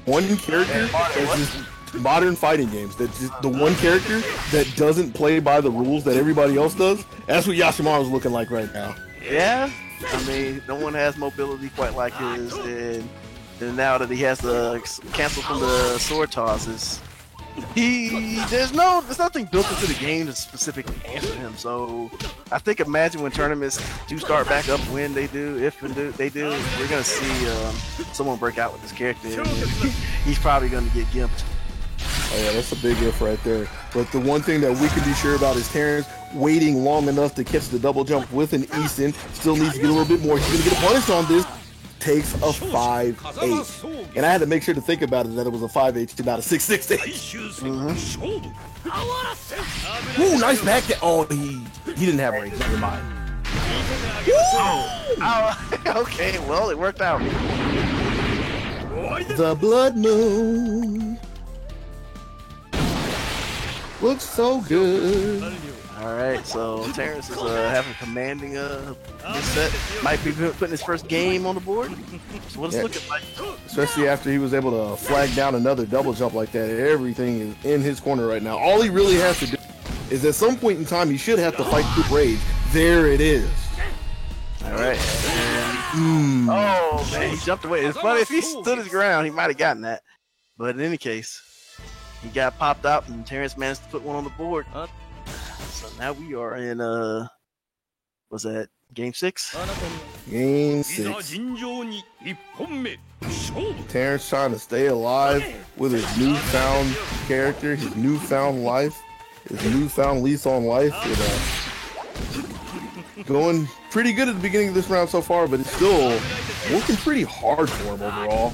character is just modern fighting games, that just the one character that doesn't play by the rules that everybody else does. That's what Yashimaru's looking like right now. Yeah, I mean, no one has mobility quite like his, and now that he has to cancel from the sword tosses, there's nothing built into the game to specifically answer him. So I think imagine when tournaments do start back up, when they do, they do, we're gonna see someone break out with this character. He's probably gonna get gimped. Oh yeah, that's a big if right there. But the one thing that we can be sure about is Terrence waiting long enough to catch the double jump with an Easton. Still needs to get a little bit more. He's gonna get a punish on this. Takes a 5-8. And I had to make sure to think about it that it was a 5-8, not a 6-6-8. Ooh, nice back there. Oh, he didn't have range. Never mind. Okay, well, it worked out. The Blood Moon looks so good. All right, so Terrence is having commanding this set. Might be putting his first game on the board. So what it's looking like? Especially after he was able to flag down another double jump like that. Everything is in his corner right now. All he really has to do is at some point in time he should have to fight through rage. There it is. All right. Oh man, he jumped away. It's funny, if he stood his ground, he might have gotten that. But in any case, he got popped out, and Terrence managed to put one on the board. So now we are in was that game 6? Game 6. Terrence trying to stay alive with his newfound character, his newfound life, his newfound lease on life. Going pretty good at the beginning of this round so far, but it's still working pretty hard for him overall.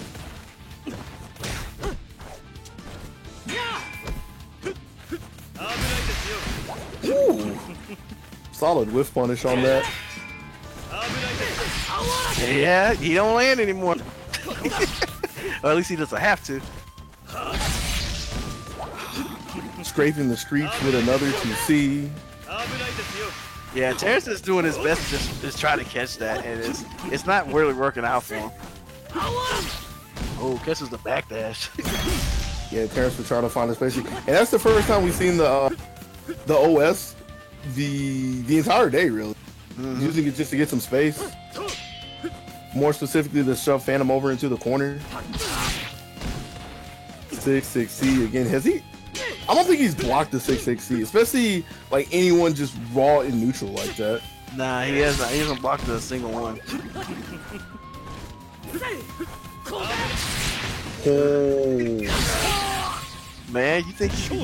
Ooh. Solid whiff punish on that. Yeah, he don't land anymore. Or at least he doesn't have to. Scraping the streets with another 2C. Yeah, Terrence is doing his best to just try to catch that, and it's not really working out for him. Oh, catches the backdash. Yeah, Terrence was trying to find a space, and that's the first time we've seen the OS the entire day, really. Using it just to get some space. More specifically, to shove Phantom over into the corner. 6-6-C again. Has he? I don't think he's blocked the 6-6-C, especially like anyone just raw and neutral like that. Nah, he hasn't. He hasn't blocked a single one. Oh. Man, you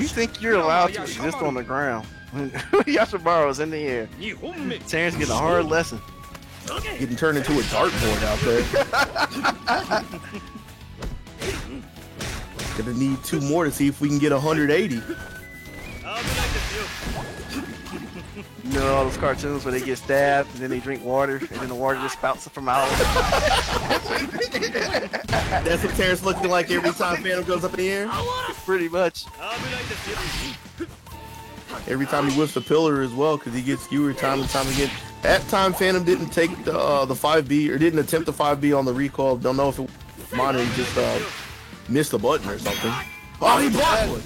think you're allowed to exist on the ground? Yashimaru is in the air. Terrence getting a hard lesson. Getting turned into a dartboard out there. Gonna need 2 more to see if we can get 180. You know all those cartoons where they get stabbed and then they drink water and then the water just spouts from out. That's what Terrence looking like every time Phantom goes up in the air. Pretty much. Every time he whips the pillar as well, because he gets skewered time and time again. That time Phantom didn't take the 5B, or didn't attempt the 5B on the recoil. Don't know if it was mine or he just missed the button or something. Oh, he blocked one.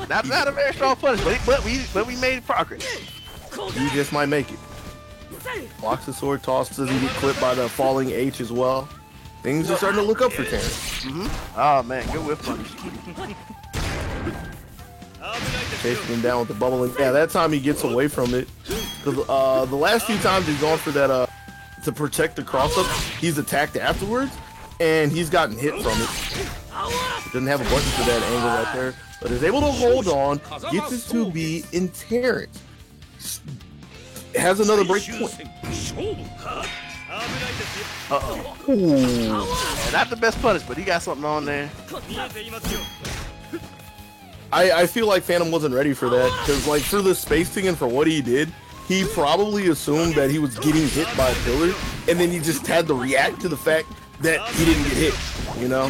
Not a very strong punishment, but we made progress. He just might make it. Blocks the sword, toss, doesn't get clipped by the falling H as well. Things are starting to look up for Terrence. Oh man, good whip punish. Chasing him down with the bubble, and yeah, that time he gets away from it. The last few times he's gone for that to protect the cross up, he's attacked afterwards, and he's gotten hit from it. Doesn't have a button for that angle right there, but is able to hold on, gets his 2B in Terrence. Has another break point. Yeah, not the best punish, but he got something on there. I feel like Phantom wasn't ready for that, because like for the spacing and for what he did, he probably assumed that he was getting hit by a pillar, and then he just had to react to the fact that he didn't get hit, you know?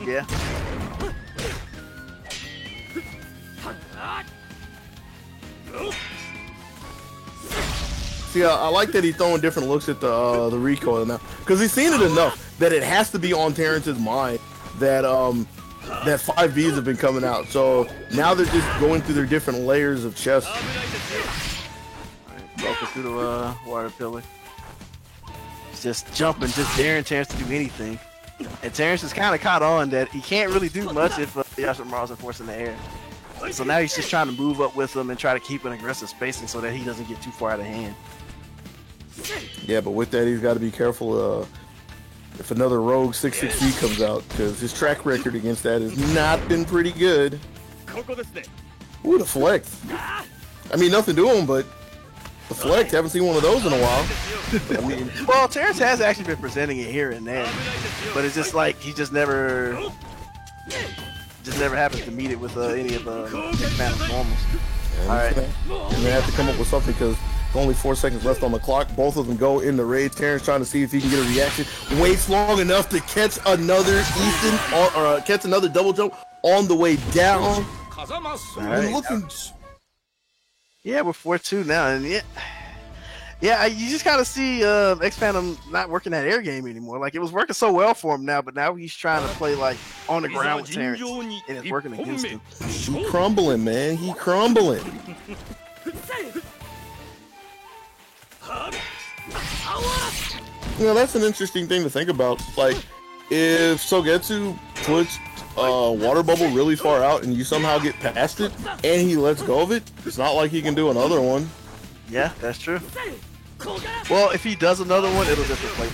Yeah. See, I like that he's throwing different looks at the recoil now, because he's seen it enough that it has to be on Terrence's mind that that 5Bs have been coming out. So now they're just going through their different layers of chess. Broken through the water pillar. He's just jumping, just daring Terrence to do anything. And Terrence is kind of caught on that he can't really do much if Yashimaru's enforcing the air. So now he's just trying to move up with him and try to keep an aggressive spacing so that he doesn't get too far out of hand. Yeah, but with that, he's got to be careful if another rogue 663 comes out, because his track record against that has not been pretty good. Ooh, deflect. I mean, nothing to him, but deflect. Haven't seen one of those in a while. I mean, well, Terrence has actually been presenting it here and there, but it's just like he just never happens to meet it with any of the Phantom's normals. All right, and they have to come up with something because only 4 seconds left on the clock. Both of them go in the raid. Terrence trying to see if he can get a reaction. Waits long enough to catch another Easton or catch another double jump on the way down. Right. Looking... Yeah, we're 4-2 now, and yeah, you just kind of see X-Phantom not working that air game anymore. Like, it was working so well for him now, but now he's trying to play like on the ground with Terrence, and it's working against him. He crumbling, man. He crumbling. You know, that's an interesting thing to think about. Like, if Sogetsu puts a water bubble really far out and you somehow get past it and he lets go of it, it's not like he can do another one. Yeah, that's true. Well, if he does another one, it'll just replace.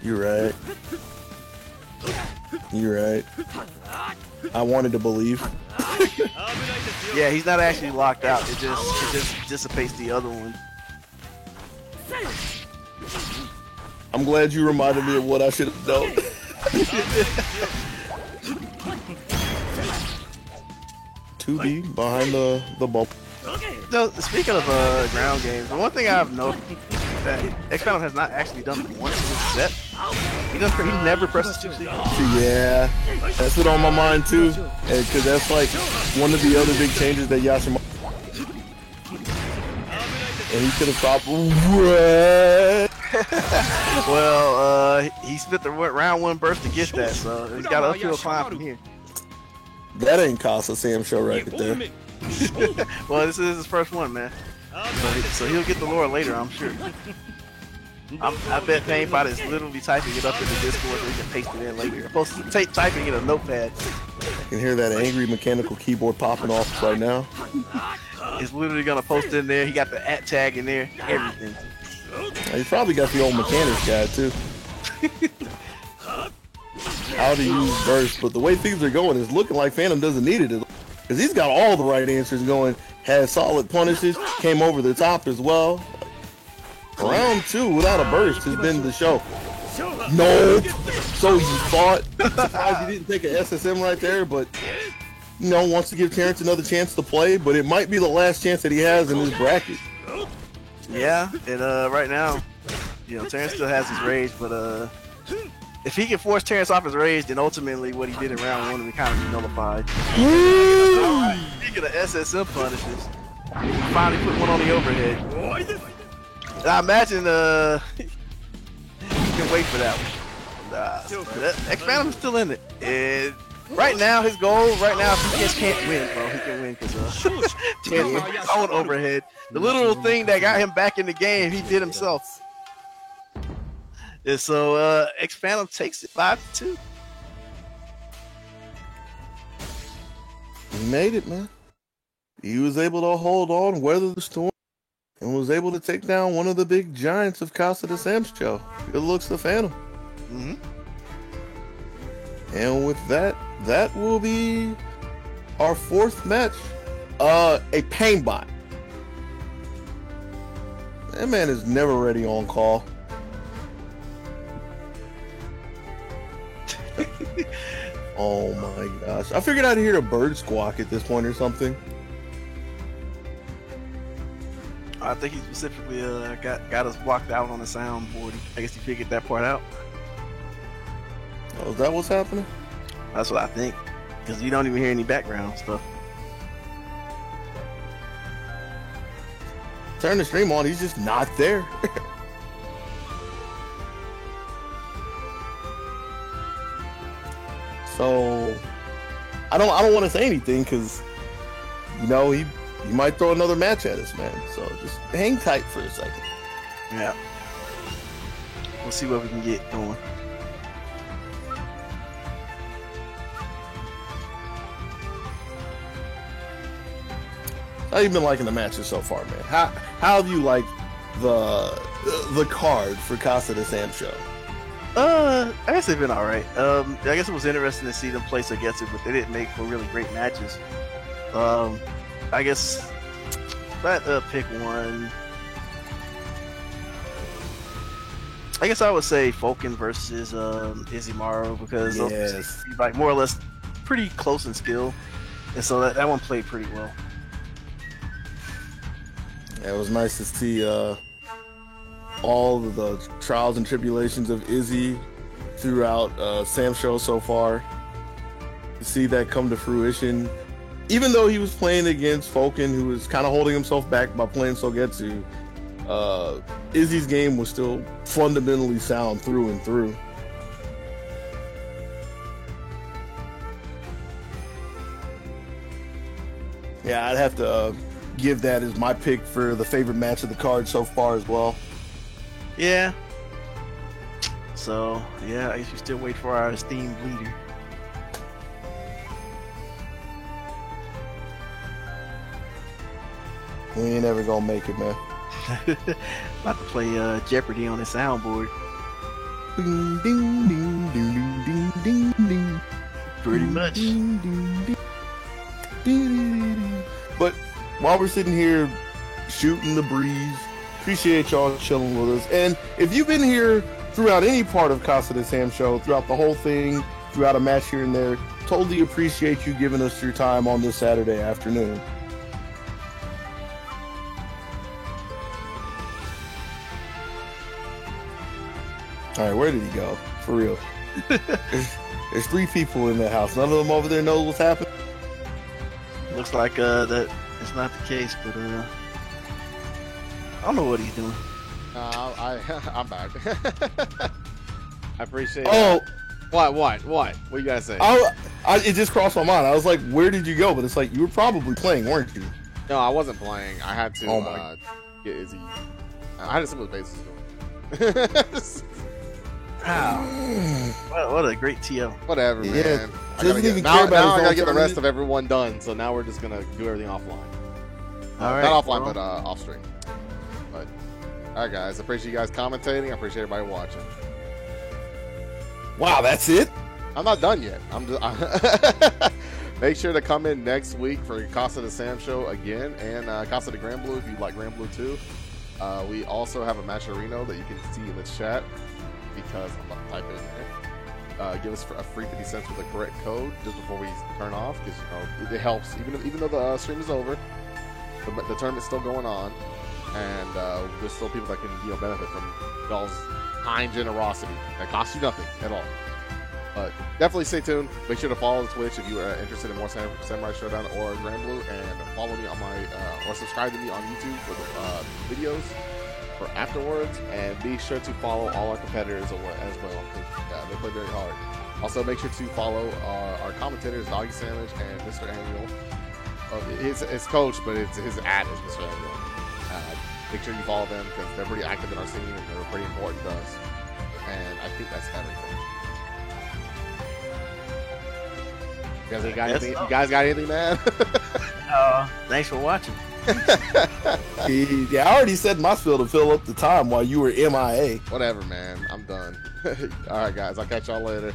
You're right. You're right. I wanted to believe. Yeah, he's not actually locked out. It just dissipates the other one. I'm glad you reminded me of what I should have known. 2B behind the bubble. So, speaking of ground games, the one thing I've noticed that X-Phantom has not actually done once in this set. He never presses 2C. Yeah, that's it on my mind too, because that's like one of the other big changes that Yashimaru. And he could have stopped. Well, he spit the round one burst to get that, so he's got an uphill climb from here. That ain't Casa Sam show right there. Well, this is his first one, man. So he'll get the lore later, I'm sure. I bet Painbot is literally typing it up in the Discord so he can paste it in later. Opposed to typing in a notepad. I can hear that angry mechanical keyboard popping off right now. He's literally gonna post in there. He got the @ tag in there, everything. He probably got the old mechanics guide too. How to use burst, but the way things are going is looking like Phantom doesn't need it because he's got all the right answers going. Has solid punishes, came over the top as well. Round 2 without a burst has been the show. Nope. So you thought. Surprised you didn't take an SSM right there, but wants to give Terrence another chance to play, but it might be the last chance that he has in his bracket. Yeah, and right now, Terrence still has his rage, but if he can force Terrence off his rage, then ultimately what he did in round 1 will kind of be nullified. Speaking of SSM punishes, he finally put one on the overhead. And I imagine you can wait for that one. X-Phantom's still in it. And right now, his goal, if he just can't win, bro, he can win because Terrence with his own overhead. The little thing that got him back in the game, he did himself. And so X-Phantom takes it 5-2. He made it, man. He was able to hold on, weather the storm, and was able to take down one of the big giants of Casa de Samsho. Good looks to Phantom. Mm-hmm. And with that will be our 4th match. A pain bot. That man is never ready on call. Oh my gosh. I figured I'd hear a bird squawk at this point or something. I think he specifically got us blocked out on the soundboard. I guess he figured that part out. Oh, is that what's happening? That's what I think. Because you don't even hear any background stuff. Turn the stream on, he's just not there. So I don't want to say anything because he might throw another match at us, man. So just hang tight for a second. Yeah. We'll see what we can get going. How you been liking the matches so far, man? How have you liked the card for Casa de Samsho? I guess they've been alright. I guess it was interesting to see them play Sogetsu, but they didn't make for really great matches. I guess if I had to pick one, I guess I would say Falcon versus Izumaru because those like more or less pretty close in skill, and so that one played pretty well. Yeah, it was nice to see all of the trials and tribulations of Izzy throughout Samsho so far. To see that come to fruition. Even though he was playing against Falcon, who was kind of holding himself back by playing Sogetsu, Izzy's game was still fundamentally sound through and through. Yeah, I'd have to give that as my pick for the favorite match of the card so far as well. Yeah. So, yeah, I guess we still wait for our esteemed leader. We ain't ever gonna make it, man. About to play Jeopardy on the soundboard. Ding, ding, ding, ding, ding, ding, ding. Pretty much. Ding, ding, ding, ding. But while we're sitting here shooting the breeze, appreciate y'all chilling with us. And if you've been here throughout any part of Casa de Samsho, throughout the whole thing, throughout a match here and there, totally appreciate you giving us your time on this Saturday afternoon. All right, where did he go? For real. There's 3 people in the house. None of them over there know what's happening. Looks like that it's not the case, but I don't know what he's doing. I'm back. I appreciate. Oh, what? What you guys say? It just crossed my mind. I was like, where did you go? But it's like you were probably playing, weren't you? No, I wasn't playing. I had to get Izzy. I had to see what the bases doing. Wow. What a great TL. Whatever, Yeah, man. I doesn't even now, care about now his I gotta own get the rest tournament. of everyone done. So now we're just gonna do everything offline. All right, Not offline, well. but off stream. But all right, guys. I appreciate you guys commentating. I appreciate everybody watching. Wow, that's it? I'm not done yet. I'm just. Make sure to come in next week for Casa de Samsho again and Casa de Grand Blue if you like Grand Blue too. We also have a Matcherino that you can see in the chat because I'm about to type it in there. give us a free 50 cents with the correct code just before we turn off, because it helps. Even though the stream is over, the tournament's still going on, and there's still people that can benefit from y'all's kind generosity. That costs you nothing at all. But definitely stay tuned. Make sure to follow the Twitch if you are interested in more Samurai Showdown or Granblue, and follow me on or subscribe to me on YouTube for the videos for afterwards. And be sure to follow all our competitors as well. They play very hard. Also, make sure to follow our commentators, Doggy Sandwich and Mr. Annual. His coach, but his ad is Mr. Annual. Make sure you follow them because they're pretty active in our scene and they're pretty important to us. And I think that's everything. You guys got anything, man? Thanks for watching. Yeah, I already said my spiel to fill up the time while you were MIA. Whatever, man. I'm done. All right, guys. I'll catch y'all later.